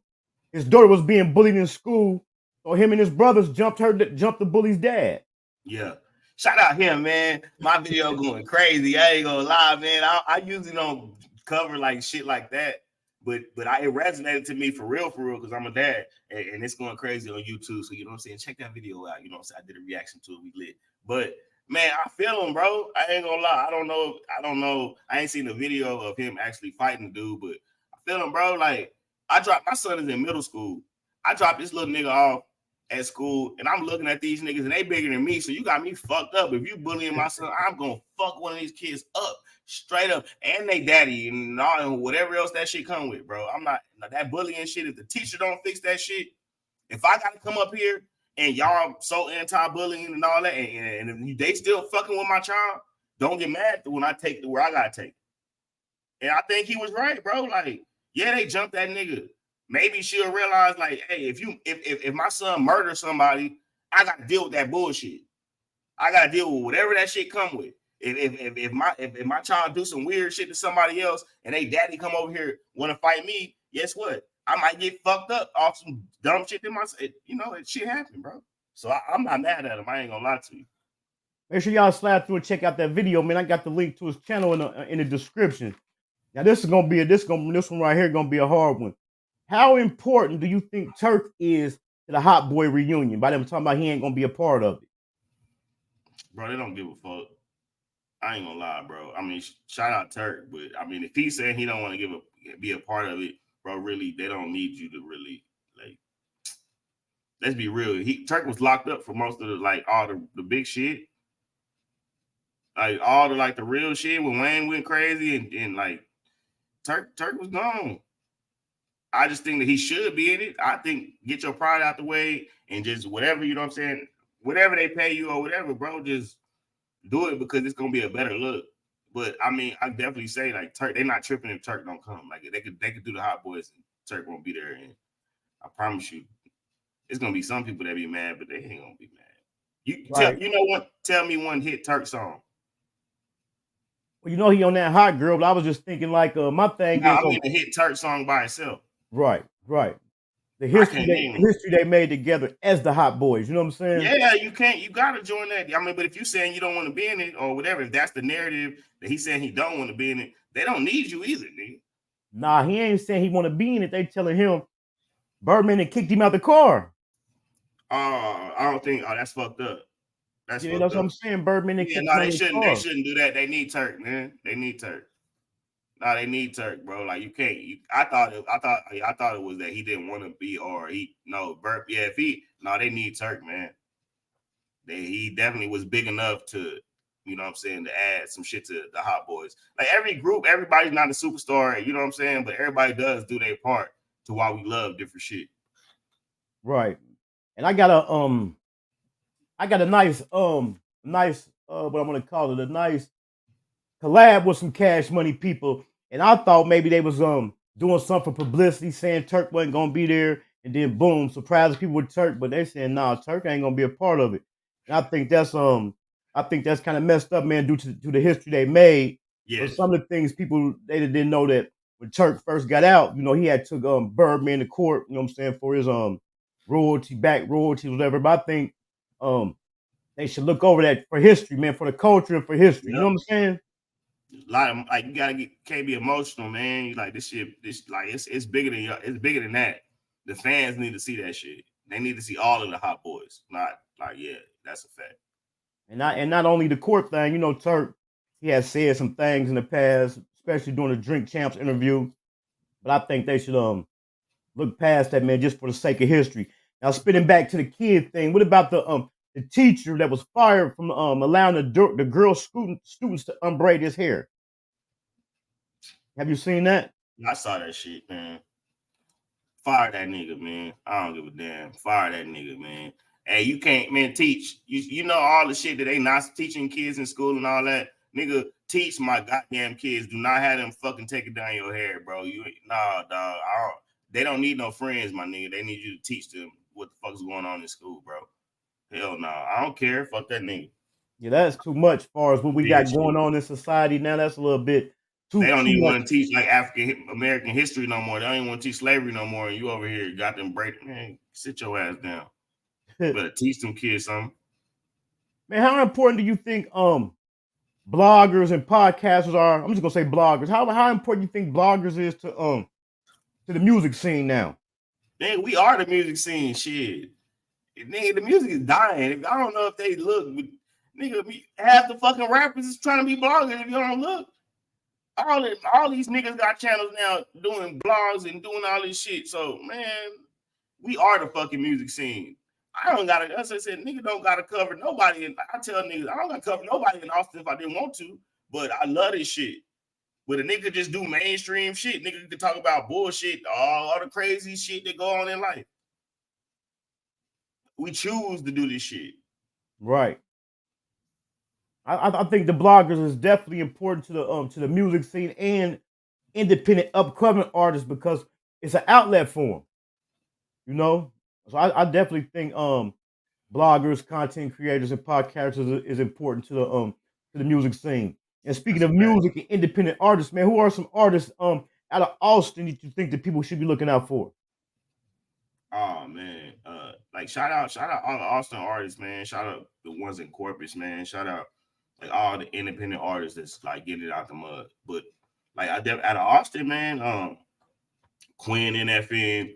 his daughter was being bullied in school, so him and his brothers jumped the bully's dad?
Yeah. Shout out him, man. My video going crazy. I ain't gonna lie, man. I usually don't cover like shit like that, but it resonated to me for real, because I'm a dad, and it's going crazy on YouTube. So you know what I'm saying? Check that video out. You know what I'm saying? I did a reaction to it. We lit. But man, I feel him, bro. I ain't gonna lie. I don't know. I ain't seen the video of him actually fighting the dude, but I feel him, bro. Like my son is in middle school, I dropped this little nigga off at school, and I'm looking at these niggas, and they bigger than me, so you got me fucked up. If you bullying my son, I'm gonna fuck one of these kids up, straight up, and they daddy, and all, and whatever else that shit come with, bro. I'm not that bullying shit. If the teacher don't fix that shit, if I gotta come up here and y'all so anti-bullying and all that, and if they still fucking with my child, don't get mad when I take it where I gotta take it. And I think he was right, bro. Like, yeah, they jumped that nigga. Maybe she'll realize, like, hey, if my son murders somebody, I gotta deal with that bullshit. I gotta deal with whatever that shit come with. If my child do some weird shit to somebody else and they daddy come over here want to fight me, guess what? I might get fucked up off some dumb shit that it shit happened, bro. So I'm not mad at him. I ain't gonna lie to you.
Make sure y'all slide through and check out that video, man. I got the link to his channel in the description. Now this one right here gonna be a hard one. How important do you think Turk is to the Hot Boy reunion? By them talking about he ain't gonna be a part of it.
Bro, they don't give a fuck. I ain't gonna lie, bro. I mean, shout out Turk, but I mean, if he's saying he don't want to be a part of it, bro, really, they don't need you to really, like, let's be real. Turk was locked up for most of all the big shit. Like all the real shit when Wayne went crazy and like Turk was gone. I just think that he should be in it. I think get your pride out the way and just whatever, you know what I'm saying? Whatever they pay you or whatever, bro, just do it because it's gonna be a better look. But I mean, I definitely say like Turk, they're not tripping if Turk don't come. Like they could do the Hot Boys and Turk won't be there. And I promise you, it's gonna be some people that be mad, but they ain't gonna be mad. You know what? Tell me one hit Turk song.
Well, you know he on that Hot Girl, but I was just thinking like my thing.
I mean, a hit Turk song by itself.
Right. The history they made together as the Hot Boys. You know what I'm saying?
Yeah, you gotta join that. I mean, but if you're saying you don't want to be in it or whatever, if that's the narrative that he's saying he don't want to be in it, they don't need you either, nigga.
Nah, he ain't saying he want to be in it. They telling him Birdman had kicked him out the car.
I don't think. Oh, that's fucked up.
That's what I'm saying. Birdman had kicked him out the car.
They shouldn't do that. They need Turk, man. They need Turk. No, they need Turk, bro. Like you can't. I thought it was that he didn't want to be, or they need Turk, man. He definitely was big enough to, you know what I'm saying, to add some shit to the Hot Boys. Like every group, everybody's not a superstar, you know what I'm saying, but everybody does do their part to why we love different shit.
Right. And I got a nice what I'm gonna call it, a nice collab with some Cash Money people. And I thought maybe they was doing something for publicity, saying Turk wasn't gonna be there, and then boom, surprise people with Turk, but they saying nah, Turk ain't gonna be a part of it. And I think that's kind of messed up, man, due to the history they made.
Yeah.
But some of the things people they didn't know that when Turk first got out, you know, he had took Birdman to court, you know what I'm saying, for his royalties, whatever. But I think they should look over that for history, man, for the culture and for history. Yep. You know what I'm saying?
A lot of like you can't be emotional, man. You like this shit. It's bigger than y'all. It's bigger than that. The fans need to see that shit. They need to see all of the Hot Boys. Not like that's a fact.
And not only the court thing, you know, Turk, he has said some things in the past, especially during the Drink Champs interview. But I think they should look past that, man, just for the sake of history. Now, spinning back to the kid thing, what about the teacher that was fired from allowing the girl students to unbraid his hair? Have you seen that?
I saw that shit, man. Fire that nigga, man. I don't give a damn. Fire that nigga, man. Hey, you can't, man, teach. You know all the shit that they not teaching kids in school and all that. Nigga, teach my goddamn kids. Do not have them fucking take it down your hair, bro. Nah, dog. They don't need no friends, my nigga. They need you to teach them what the fuck's going on in school, bro. Hell no. I don't care. Fuck that nigga.
Yeah, that's too much as far as what we got going on in society now. That's a little bit too
They don't even want to teach like African American history no more. They don't even want to teach slavery no more. And you over here got them break. Man, sit your ass down. Better teach them kids something.
Man, how important do you think bloggers and podcasters are? I'm just gonna say bloggers. How important do you think bloggers is to the music scene now?
Man, we are the music scene. Shit. Nigga, the music is dying. I don't know if they look, but nigga, half the fucking rappers is trying to be bloggers if you don't look. All these niggas got channels now doing blogs and doing all this shit. So, man, We are the fucking music scene. I don't gotta. As I said, nigga don't gotta cover nobody. And I tell niggas I don't gotta cover nobody in Austin if I didn't want to. But I love this shit. But a nigga just do mainstream shit. Nigga can talk about bullshit, all the crazy shit that go on in life. We choose to do this shit.
Right. I think the bloggers is definitely important to the music scene and independent upcoming artists because it's an outlet for them. You know, so I definitely think bloggers, content creators, and podcasters is important to the music scene. And speaking of music and independent artists, man, who are some artists out of Austin that you think that people should be looking out for?
Oh man, like shout out all the Austin artists, man. Shout out the ones in Corpus, man. Shout out like all the independent artists that's like getting it out the mud. But like out of Austin, man, Quinn NFN,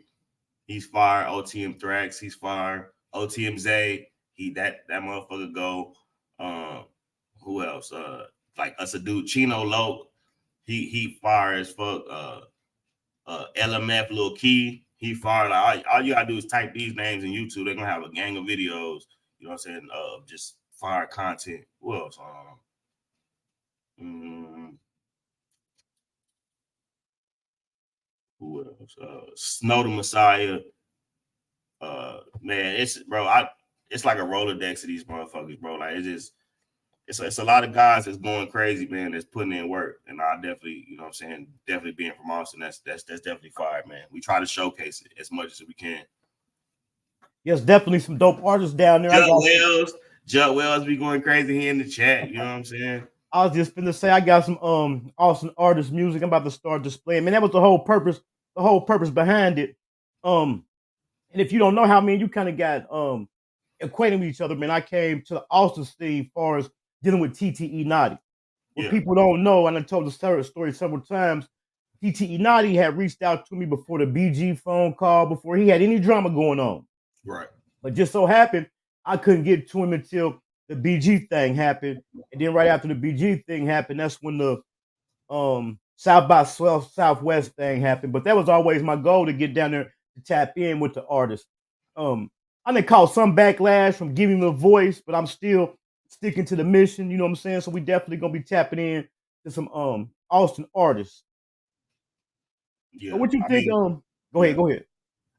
he's fire. OTM Thrax, he's fire. OTM Zay, that motherfucker go. Who else? Like us a dude, Chino Loke, he fire as fuck. LMF Lil Key, he fire. Like all you gotta do is type these names in YouTube. They're gonna have a gang of videos. You know what I'm saying? Just fire content. Who else? Who else? Snow the Messiah. Man, it's like a Rolodex of these motherfuckers, bro. Like it's a lot of guys that's going crazy, man, that's putting in work. And I definitely, you know what I'm saying, definitely being from Austin, that's definitely fire, man. We try to showcase it as much as we can.
Yes, definitely some dope artists down there.
Judd Wells be going crazy here in the chat, you know what I'm saying?
I was just finna say I got some Austin artist music. I'm about to start displaying. Man, that was the whole purpose behind it. And if you don't know how, man, you kind of got acquainted with each other, man. I came to the Austin scene as far as dealing with TTE Naughty. What people don't know, and I told the story several times, TTE Naughty had reached out to me before the BG phone call, before he had any drama going on.
Right.
But just so happened, I couldn't get to him until the BG thing happened. And then right after the BG thing happened, that's when the South by Southwest thing happened. But that was always my goal, to get down there to tap in with the artists. I done caught some backlash from giving them a voice, but I'm still sticking to the mission, you know what I'm saying? So we definitely gonna be tapping in to some Austin artists.
Yeah.
So what you think? Go ahead.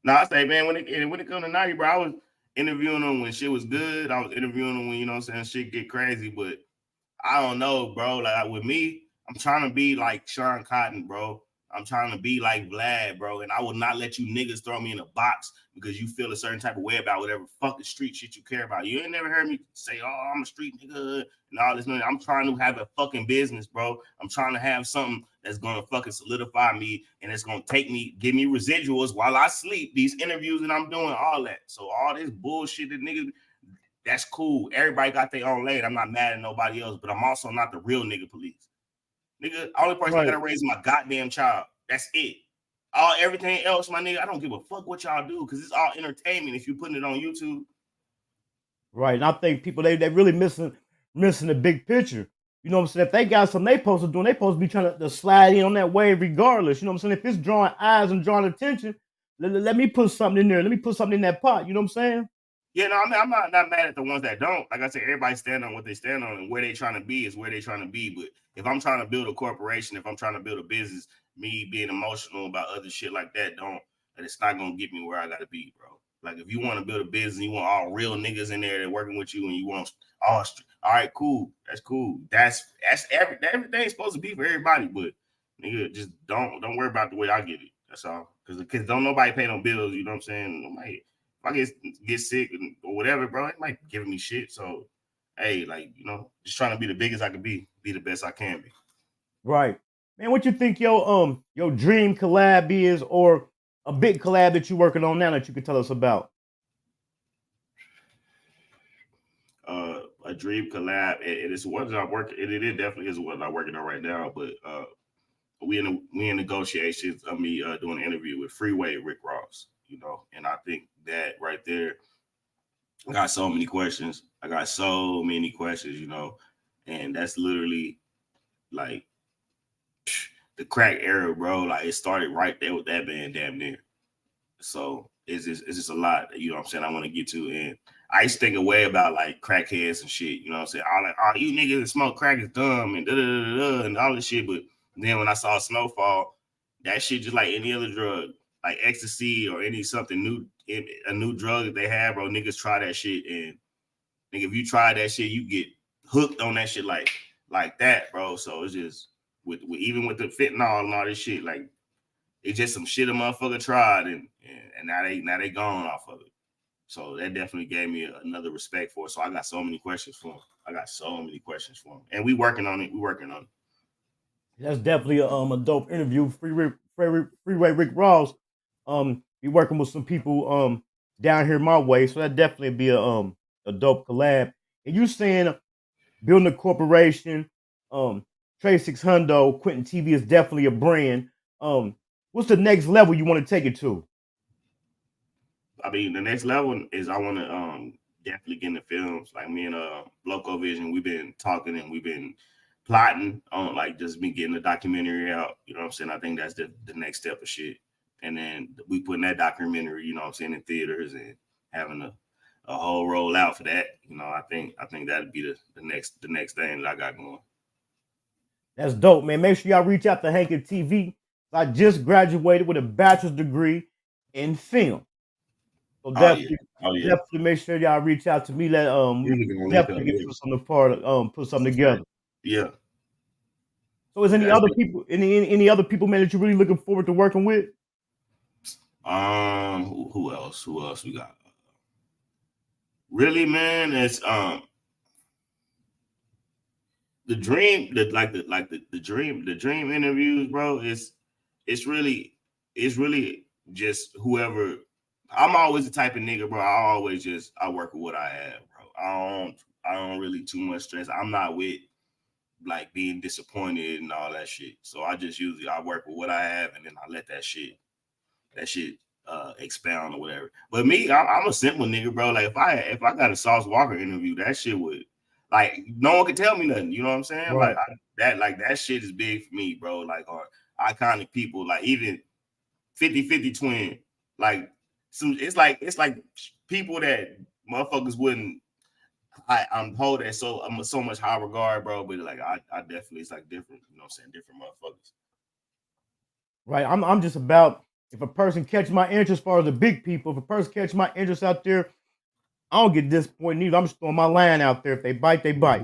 No, I say, man, when it comes to Naughty, bro, I was interviewing him when shit was good. I was interviewing him when, you know what I'm saying, shit get crazy. But I don't know, bro. Like with me, I'm trying to be like Sean Cotton, bro. I'm trying to be like Vlad, bro. And I will not let you niggas throw me in a box because you feel a certain type of way about whatever fucking street shit you care about. You ain't never heard me say, oh, I'm a street nigga and all this. I'm trying to have a fucking business, bro. I'm trying to have something that's going to fucking solidify me and it's going to give me residuals while I sleep, these interviews that I'm doing, all that. So all this bullshit that niggas, that's cool. Everybody got their own lane. I'm not mad at nobody else, but I'm also not the real nigga police. Nigga, only person I gotta raise is my goddamn child. That's it. Everything else, my nigga, I don't give a fuck what y'all do because it's all entertainment if you're putting it on YouTube.
Right, and I think people they really missing the big picture. You know what I'm saying? If they got something they supposed to do, they supposed to be trying to slide in on that wave regardless. You know what I'm saying? If it's drawing eyes and drawing attention, let me put something in there. Let me put something in that pot. You know what I'm saying?
Yeah, no, I'm not mad at the ones that don't. Like I said, everybody stand on what they stand on, and where they trying to be is where they trying to be. But if I'm trying to build a corporation, if I'm trying to build a business, me being emotional about other shit like that, it's not gonna get me where I gotta be, bro. Like if you want to build a business, you want all real niggas in there that working with you, and you want all right, cool, that's cool. That's everything's supposed to be for everybody, but nigga, just don't worry about the way I get it. That's all. Because don't nobody pay no bills. You know what I'm saying? Nobody. If I get sick or whatever, bro, it might give me shit. So, hey, like, you know, just trying to be the biggest I can be the best I can be.
Right. Man, what you think your dream collab is, or a big collab that you're working on now that you can tell us about?
A dream collab, it is what I'm working. It definitely is what I'm working on right now. But we in negotiations of me doing an interview with Freeway Rick Ross. You know, and I think that right there, I got so many questions. You know, and that's literally like the crack era, bro. Like it started right there with that band, damn near. So it's just a lot. You know what I'm saying? I want to get to, and I used to think away about like crackheads and shit. You know what I'm saying? All like, oh, you niggas that smoke crack is dumb and and all this shit. But then when I saw Snowfall, that shit just like any other drug, like ecstasy or any something new, a new drug that they have, bro. Niggas try that shit, and nigga, if you try that shit, you get hooked on that shit like that, bro. So it's just with even with the fentanyl and all this shit, like it's just some shit a motherfucker tried, and now they gone off of it. So that definitely gave me another respect for it. So I got so many questions for him. And we working on it.
That's definitely a dope interview. Freeway Rick Ross. Be working with some people down here my way, so that definitely be a dope collab. And you saying building a corporation, Trey 6 Hundo, Quentin TV is definitely a brand. What's the next level you want to take it to?
I mean, the next level is I want to definitely get into films. Like me and Loco Vision, we've been talking and we've been plotting on like just me getting a documentary out. You know what I'm saying? I think that's the next step of shit. And then we putting that documentary, you know what I'm saying, in theaters and having a whole roll out for that. You know, I think that'd be the next thing that I got going.
That's dope, man. Make sure y'all reach out to Hankin TV. I just graduated with a bachelor's degree in film. So definitely make sure y'all reach out to me. Let definitely get something apart, put something together.
Yeah.
So is any other people, any other people, man, that you're really looking forward to working with?
Who else? Who else we got? Really, man, it's the dream, the dream interviews, bro. It's really just whoever. I'm always the type of nigga, bro. I work with what I have, bro. I don't really too much stress. I'm not with like being disappointed and all that shit. So I work with what I have, and then I let that shit expound or whatever. But me, I'm a simple nigga, bro. Like if I got a Sauce Walker interview, that shit would like no one can tell me nothing. You know what I'm saying?
Right.
Like that shit is big for me, bro. Like or iconic people, like even 50-50 twin, like it's like people that motherfuckers wouldn't. I'm hold that I'm so much high regard, bro. But like I definitely it's like different, you know what I'm saying, different motherfuckers.
Right. I'm just about if a person catch my interest as far as the big people, if a person catch my interest out there, I don't get disappointed either. I'm just throwing my line out there. If they bite, they bite.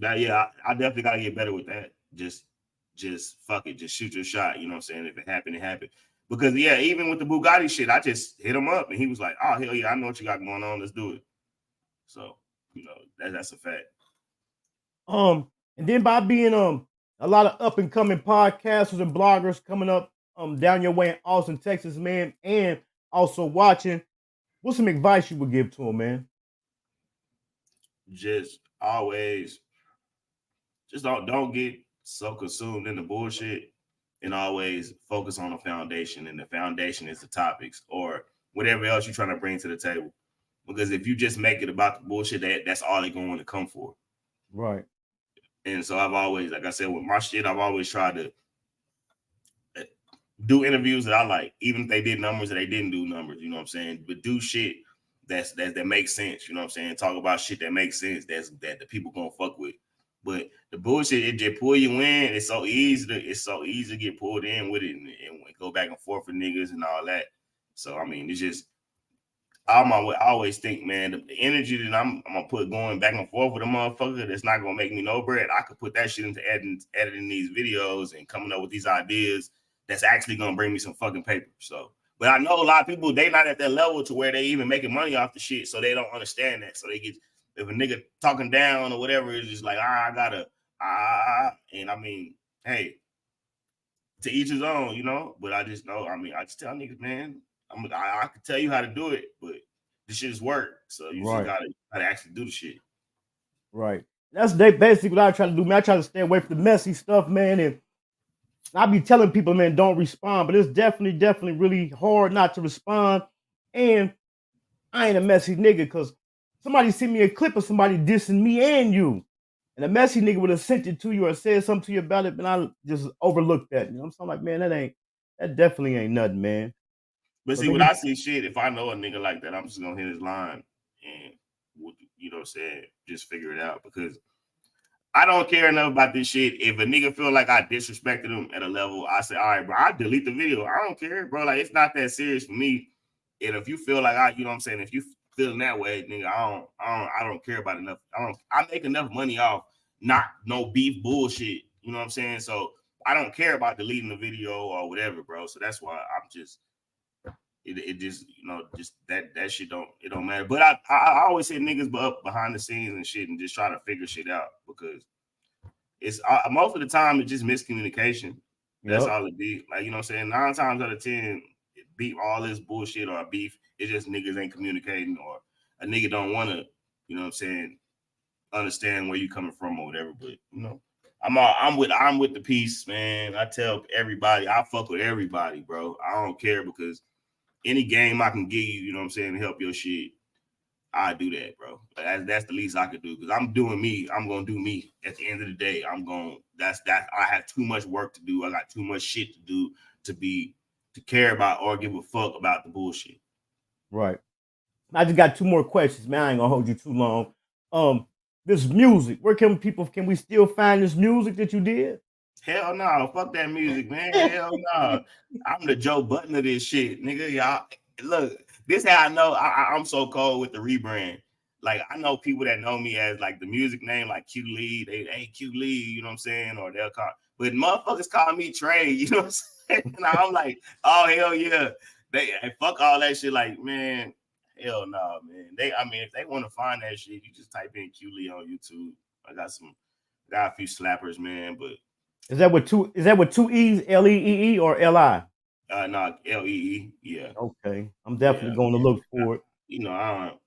I definitely gotta get better with that. Just fuck it, just shoot your shot. You know what I'm saying? If it happened, it happened. Because even with the Bugatti shit, I just hit him up and he was like, "Oh hell yeah, I know what you got going on. Let's do it." So you know that's a fact.
And then by being a lot of up and coming podcasters and bloggers coming up down your way in Austin, Texas, man, and also watching, what's some advice you would give to them, man?
Just always, just don't get so consumed in the bullshit, and always focus on the foundation. And the foundation is the topics or whatever else you're trying to bring to the table. Because if you just make it about the bullshit, that's all they're going to come for.
Right.
And so I've always, like I said, with my shit, I've always tried to do interviews that I like, even if they did numbers or they didn't do numbers, you know what I'm saying? But do shit that makes sense, you know what I'm saying? Talk about shit that makes sense, that the people gonna fuck with. But the bullshit, it just pull you in. It's so easy to get pulled in with it and go back and forth with niggas and all that. So I mean, it's just I always think, man, the energy that I'm gonna put going back and forth with a motherfucker that's not gonna make me no bread. I could put that shit into editing these videos and coming up with these ideas that's actually gonna bring me some fucking paper. So, but I know a lot of people, they not at that level to where they even making money off the shit, so they don't understand that. So they get, if a nigga talking down or whatever, it's just like, I gotta, and I mean, hey, to each his own, you know. But I just know, I mean, I just tell niggas, man, I can tell you how to do it, but this shit is work. So you just gotta actually do the shit.
Right. That's basically what I try to do, man. I try to stay away from the messy stuff, man. And I be telling people, man, don't respond, but it's definitely really hard not to respond. And I ain't a messy nigga because somebody sent me a clip of somebody dissing me and you. And a messy nigga would have sent it to you or said something to you about it, but I just overlooked that. You know what I'm saying? Like, man, that definitely ain't nothing, man.
But see, when I see shit, if I know a nigga like that, I'm just gonna hit his line and you know what I'm saying, just figure it out because I don't care enough about this shit. If a nigga feel like I disrespected him at a level, I say, all right, bro, I delete the video. I don't care, bro. Like it's not that serious for me. And if you feel like you know what I'm saying, if you feeling that way, nigga, I don't care about enough. I make enough money off not no beef bullshit. You know what I'm saying? So I don't care about deleting the video or whatever, bro. So that's why I'm just it just, you know, just that shit don't matter. But I always say niggas up behind the scenes and shit and just try to figure shit out because it's most of the time it's just miscommunication. That's all it be. Like, you know what I'm saying? 9 times out of 10, beef all this bullshit or beef, it's just niggas ain't communicating or a nigga don't want to, you know what I'm saying, understand where you coming from or whatever. But you know, I'm with the peace, man. I tell everybody, I fuck with everybody, bro. I don't care because any game I can give you, you know what I'm saying, to help your shit, I do that, bro. That's the least I could do because I'm doing me. I'm gonna do me. At the end of the day, that's I have too much work to do. I got too much shit to do to care about or give a fuck about the bullshit.
Right. I just got 2 more questions, man. I ain't gonna hold you too long. This music, where can we still find this music that you did?
Hell no, fuck that music, man. Hell no. I'm the Joe Button of this shit, nigga. Y'all, look, this how I know I'm so cold with the rebrand. Like, I know people that know me as like the music name, like Q Lee. Hey, Q Lee, you know what I'm saying? Or they'll call, but motherfuckers call me Trey, you know what I'm saying? And I'm like, oh, hell yeah. They fuck all that shit. Like, man, hell no, man. If they want to find that shit, you just type in Q Lee on YouTube. I got a few slappers, man, but
Is that with two E's, Leee or Li?
No, Lee, yeah.
Okay. I'm definitely going to look for it.
You know,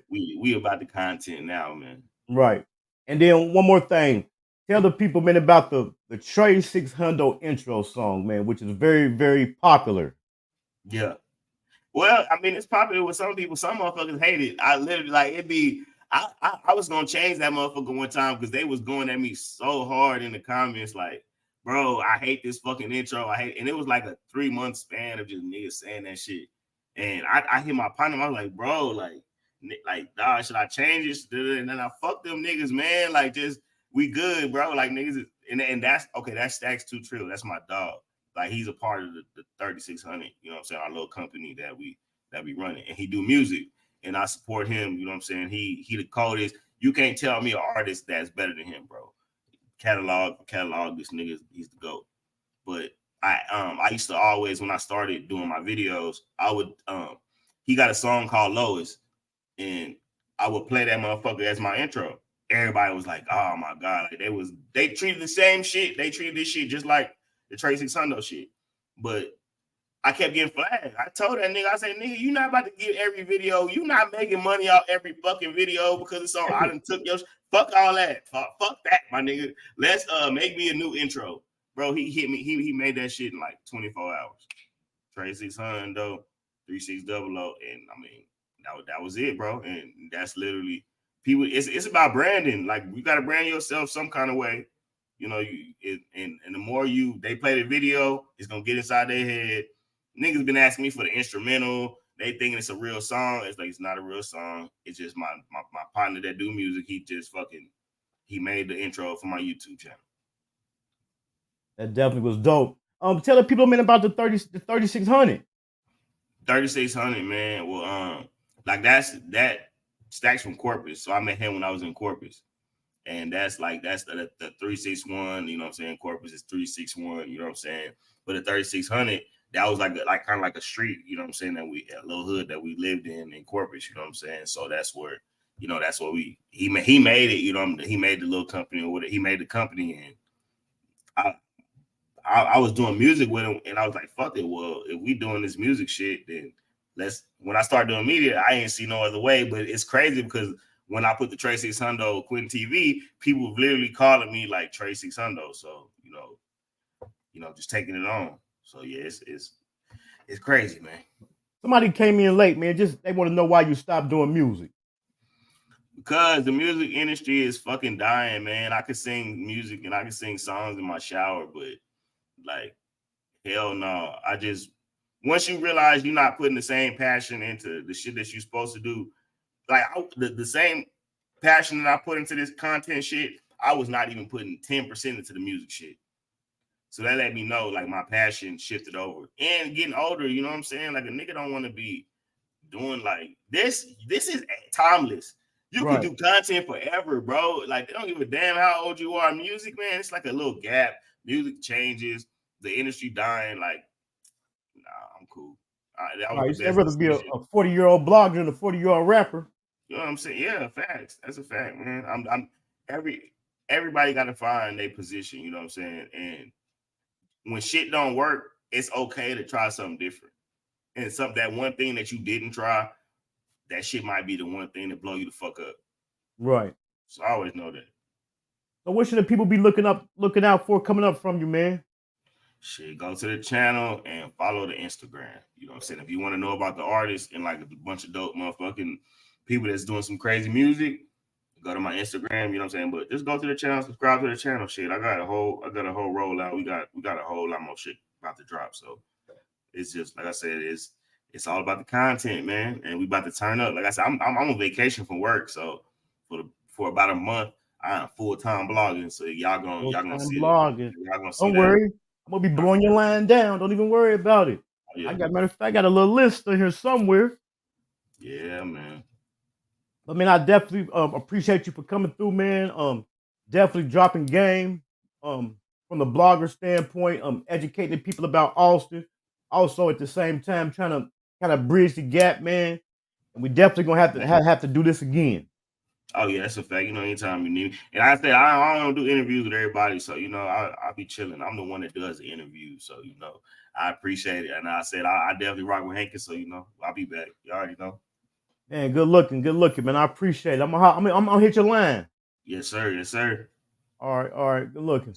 we about the content now, man.
Right. And then one more thing. Tell the people, man, about the Trey 6 Hundo intro song, man, which is very, very popular.
Yeah. Well, I mean, it's popular with some people. Some motherfuckers hate it. I literally, like, it'd be, I was going to change that motherfucker one time because they was going at me so hard in the comments, like, bro, I hate this fucking intro. And it was like a 3-month span of just niggas saying that shit. And I hit my partner. I was like, bro, like, dog, should I change this? And then I fuck them niggas, man. Like, just, we good, bro. Like, niggas, and that's, okay, that's Stacks 2 Trill. That's my dog. Like, he's a part of the 3600, you know what I'm saying, our little company that we running. And he do music. And I support him, you know what I'm saying? He the coldest. You can't tell me an artist that's better than him, bro. Catalog, this nigga, he's the GOAT. But I used to always, when I started doing my videos, I would he got a song called Lois, and I would play that motherfucker as my intro. Everybody was like, oh my God, like they treated the same shit. They treated this shit just like the Trey 600 shit. But I kept getting flagged. I told that nigga, I said, nigga, you not about to get every video. You not making money off every fucking video because it's on. I done took your fuck all that. Fuck that, my nigga. Let's make me a new intro. Bro, he hit me. He made that shit in like 24 hours. Trey 600, 3600. And I mean, that was it, bro. And that's literally people. It's about branding. Like, you gotta brand yourself some kind of way. You know, and the more they play the video, it's gonna get inside their head. Niggas been asking me for the instrumental. They thinking it's a real song. It's like, it's not a real song. It's just my partner that do music. He made the intro for my YouTube channel.
That definitely was dope. Tell the people, man, about the 3600.
3600, man. Well, like that Stacks from Corpus. So I met him when I was in Corpus. And that's the 361, you know what I'm saying? Corpus is 361, you know what I'm saying? But the 3600, that was like kind of like a street, you know what I'm saying, that a little hood that we lived in Corpus, you know what I'm saying? So that's where, you know, that's what he made it, you know, he made the little company or whatever. He made the company, and I was doing music with him, and I was like, fuck it, well, if we doing this music shit, then when I started doing media, I ain't see no other way. But it's crazy because when I put the Trey 600 Quentin TV, people were literally calling me like Trey 600. So, you know, just taking it on. So yeah, it's crazy, man.
Somebody came in late, man. They want to know why you stopped doing music.
Because the music industry is fucking dying, man. I could sing music and I could sing songs in my shower, but like, hell no. once you realize you're not putting the same passion into the shit that you're supposed to do, like the same passion that I put into this content shit, I was not even putting 10% into the music shit. So that let me know like my passion shifted over. And getting older, you know what I'm saying? Like a nigga don't want to be doing like this. This is timeless. You can do content forever, bro. Like they don't give a damn how old you are. Music, man, it's like a little gap. Music changes, the industry dying. Like, nah, I'm cool. That was the
I'd
best
rather be a
decision.
40-year-old blogger than a 40-year-old rapper.
You know what I'm saying? Yeah, facts. That's a fact, man. Everybody got to find their position. You know what I'm saying? And when shit don't work, it's okay to try something different. And that one thing that you didn't try, that shit might be the one thing that blow you the fuck up.
Right.
So I always know that.
So what should the people be looking out for coming up from you, man?
Shit, go to the channel and follow the Instagram. You know what I'm saying? If you want to know about the artists and like a bunch of dope motherfucking people that's doing some crazy music, go to my Instagram, you know what I'm saying? But just go to the channel, subscribe to the channel. Shit, I got a whole rollout. We got a whole lot more shit about to drop. So it's just like I said, it's all about the content, man. And we about to turn up. Like I said, I'm on vacation from work, so for about a month, I'm full-time blogging. So y'all gonna see
blogging.
Y'all gonna see
Don't
that.
worry, I'm gonna be blowing your line down. Don't even worry about it.
Yeah.
Matter of fact, I got a little list in here somewhere.
Yeah, man.
I mean, I definitely appreciate you for coming through, man. Definitely dropping game. From the blogger standpoint, educating people about Austin. Also, at the same time, trying to kind of bridge the gap, man. And we definitely gonna have to do this again.
Oh yeah, that's a fact. You know, anytime you need me. And I said I don't do interviews with everybody, so you know, I'll be chilling. I'm the one that does the interview, so you know, I appreciate it. And I said I definitely rock with Hankin, so you know, I'll be back. You already know.
Man, good looking, man. I appreciate it. I'm gonna hit your line.
Yes, sir. Yes, sir.
All right. Good looking.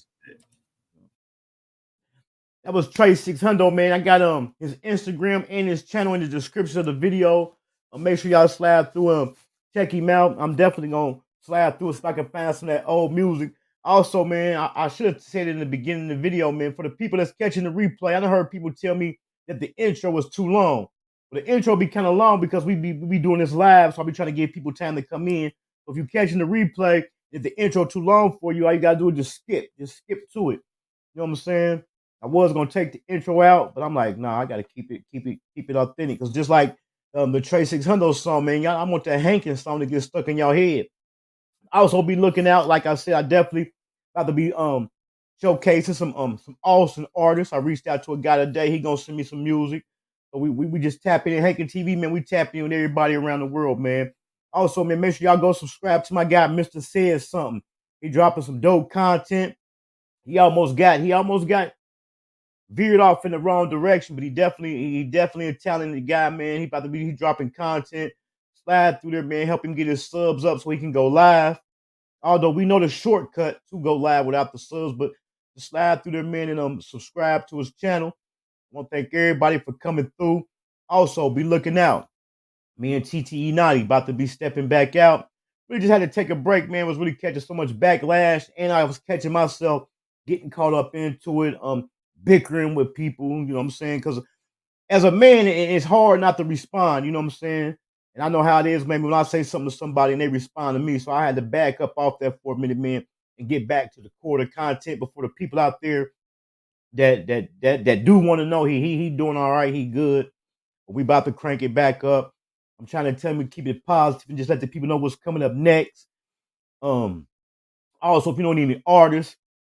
That was Trey Hundo, man. I got his Instagram and his channel in the description of the video. Make sure y'all slide through check him out. I'm definitely gonna slide through it so I can find some of that old music. Also, man, I should have said it in the beginning of the video, man. For the people that's catching the replay, I done heard people tell me that the intro was too long. But the intro be kind of long because we be doing this live, so I'll be trying to give people time to come in. So if you're catching the replay, if the intro too long for you, all you gotta do is just skip to it. You know what I'm saying? I was gonna take the intro out, but I'm like, nah, I gotta keep it authentic. Cause just like the Trey Hundo song, man, I want that Hankin song to get stuck in y'all head. I also be looking out, like I said, I definitely about to be showcasing some Austin artists. I reached out to a guy today. He gonna send me some music. So we just tapping in Hankin TV, man. We tapping in with everybody around the world, man. Also, man, make sure y'all go subscribe to my guy, Mr. Says Something. He dropping some dope content. He almost got veered off in the wrong direction, but he definitely a talented guy, man. He dropping content. Slide through there, man. Help him get his subs up so he can go live. Although we know the shortcut to go live without the subs, but just slide through there, man, and subscribe to his channel. I want to thank everybody for coming through. Also, be looking out. Me and TTE Naughty about to be stepping back out. We just had to take a break, man. Was really catching so much backlash, and I was catching myself getting caught up into it, bickering with people, you know what I'm saying? Because as a man, it's hard not to respond, you know what I'm saying? And I know how it is, maybe when I say something to somebody and they respond to me. So I had to back up off that for a minute, man, and get back to the core of the content. But for the people out there that do want to know he doing all right, he good. We about to crank it back up. I'm trying to tell him to keep it positive and just let the people know what's coming up next. Also, if you don't need any artists,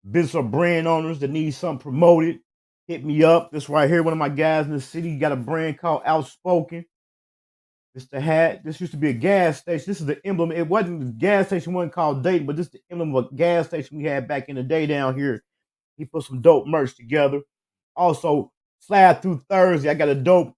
business or brand owners that need something promoted, hit me up. This right here, one of my guys in the city, got a brand called Outspoken. It's the hat. This used to be a gas station. This is the emblem. It wasn't the gas station, wasn't called Dayton, but this is the emblem of a gas station we had back in the day down here. He put some dope merch together. Also, slide through Thursday. I got a dope.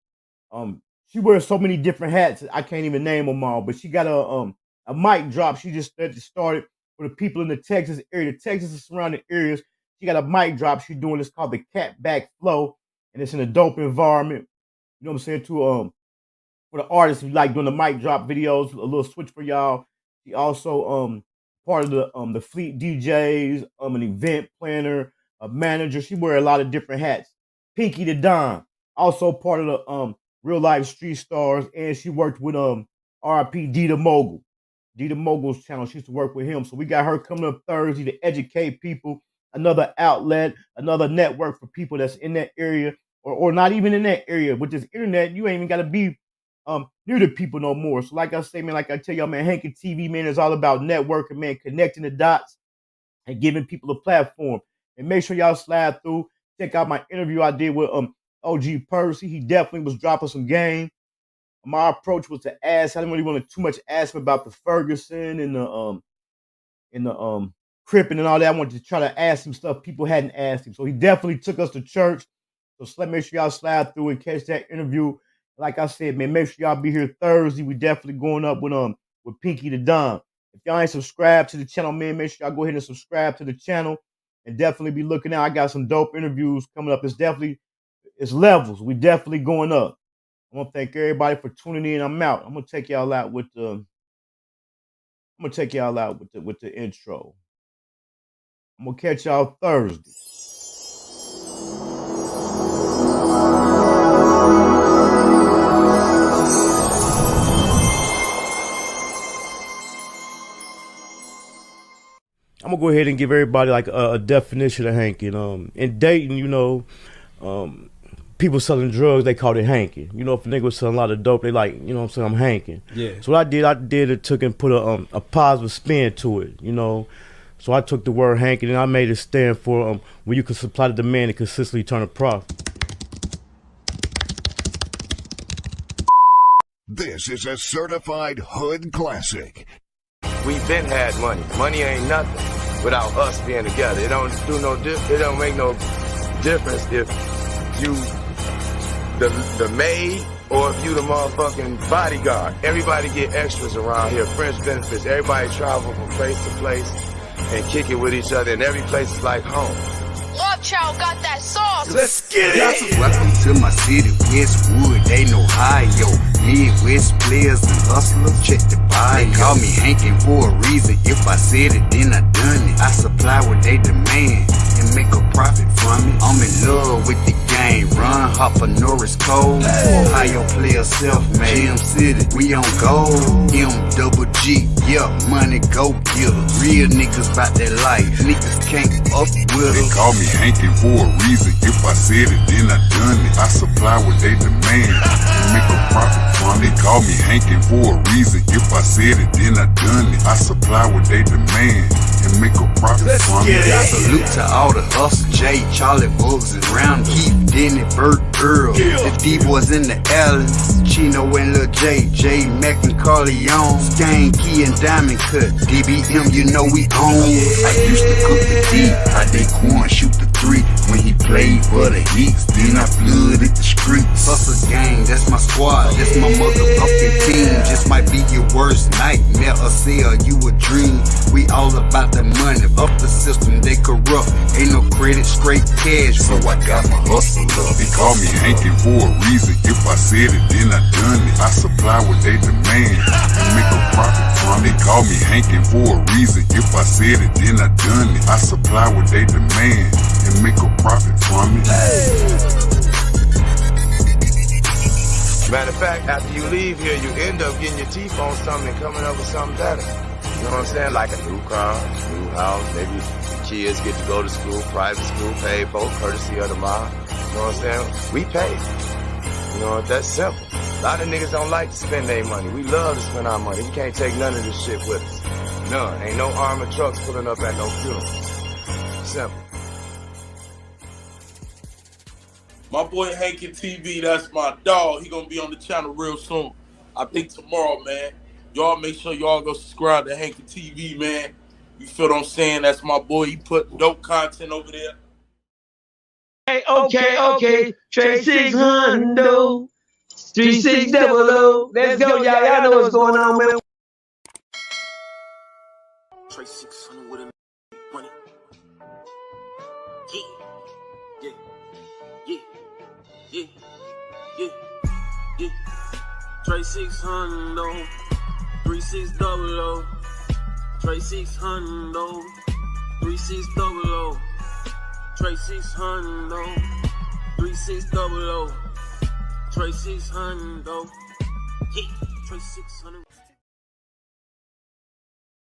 She wears so many different hats. I can't even name them all. But she got a mic drop. She just started for the people in the Texas area, the Texas and surrounding areas. She got a mic drop. She's doing this called the Cat Back Flow, and it's in a dope environment. You know what I'm saying? For the artists who like doing the mic drop videos, a little switch for y'all. She also part of the Fleet DJs, an event planner, a manager. She wear a lot of different hats. Pinky the Don. Also part of the Real Life Street Stars, and she worked with R.I.P. Dita Mogul. Dita Mogul's channel. She used to work with him. So we got her coming up Thursday to educate people. Another outlet, another network for people that's in that area or not even in that area. With this internet, you ain't even got to be near the people no more. So like I say, man, like I tell y'all, man, Hankin TV, man, is all about networking, man, connecting the dots and giving people a platform. And make sure y'all slide through. Check out my interview I did with OG Percy. He definitely was dropping some game. My approach was to ask. I didn't really want to too much ask him about the Ferguson and the Crippin and all that. I wanted to try to ask him stuff people hadn't asked him. So he definitely took us to church. So make sure y'all slide through and catch that interview. Like I said, man, make sure y'all be here Thursday. We definitely going up with Pinky the Don. If y'all ain't subscribed to the channel, man, make sure y'all go ahead and subscribe to the channel and definitely be looking out. I got some dope interviews coming up. It's levels. We definitely going up. I want to thank everybody for tuning in. I'm out. I'm gonna take y'all out with the intro. I'm gonna catch y'all Thursday. I'm gonna go ahead and give everybody like a definition of Hankin. In Dayton, people selling drugs, they called it Hankin. If a nigga was selling a lot of dope, they like, I'm saying, I'm Hankin.
Yeah.
So what I did it took and put a positive spin to it, So I took the word Hankin and I made it stand for when you can supply the demand and consistently turn a profit.
This is a certified hood classic.
We've been had money. Money ain't nothing without us being together. It don't make no difference if you the maid or if you the motherfucking bodyguard. Everybody get extras around here, friends benefits. Everybody travel from place to place and kick it with each other, and every place is like home.
Watch out, got that sauce.
Let's get it.
Welcome to my city, Westwood, they know Ohio. Midwest players and hustlers, check the bio. They call me Hankin for a reason. If I said it, then I done it. I supply what they demand and make a profit from it. I'm in love with the game. Ron Hopper, Norris Cole. Ohio players self-made. Jam City, we on gold. M-double-G, yeah, money go getters. Real niggas bout that life. Niggas can't up with
They
us.
call me Hankin for a reason. If I said it, then I done it. I supply what they demand and make a profit from it. They call me Hankin for a reason. If I said it, then I done it. I supply what they demand and make a profit from it.
Salute to all the us, Jay, Charlie, Bugs, and Round, Keith, Denny, Bert, Earl, the D-Boys in the Allens, Chino and Lil J, J, Mac and Carleon, Skane, Key and Diamond Cut, DBM, you know we own. I used to cook the D, I did corn, shoot the 3, when he played for the Heats, then I flooded the streets. Hustle gang, that's my squad, that's my motherfucking team, just might be your worst nightmare, or sell you a dream. We all about the money, up the system, they corrupt, ain't no credit, straight cash, so I got my hustle up.
They call me Hankin for a reason. If I said it, then I done it. I supply what they demand and make a profit from it. They call me Hankin for a reason. If I said it, then I done it. I supply what they demand and make a profit from it.
Matter of fact, after you leave here, you end up getting your teeth on something and coming up with something better. You know what I'm saying? Like a new car, new house, maybe the kids get to go to school, private school, paid for, courtesy of the mom. You know what I'm saying? We pay. You know, that's simple. A lot of niggas don't like to spend their money. We love to spend our money. We can't take none of this shit with us. None. Ain't no armored trucks pulling up at no funerals. Simple.
My boy Hankin TV, that's my dog. He gonna be on the channel real soon. I think tomorrow, man. Y'all make sure y'all go subscribe to Hankin TV, man. You feel what I'm saying? That's my boy. He put dope content over there.
Okay. Trey 6 Hundo. 3600. Let's go, y'all know what's going on, man.
Trey 600 with a money. Yeah. Trey 600. 3600. Trey 600. 3600. Trey 600. 3600. Trey 600. Yeah, Trey 600.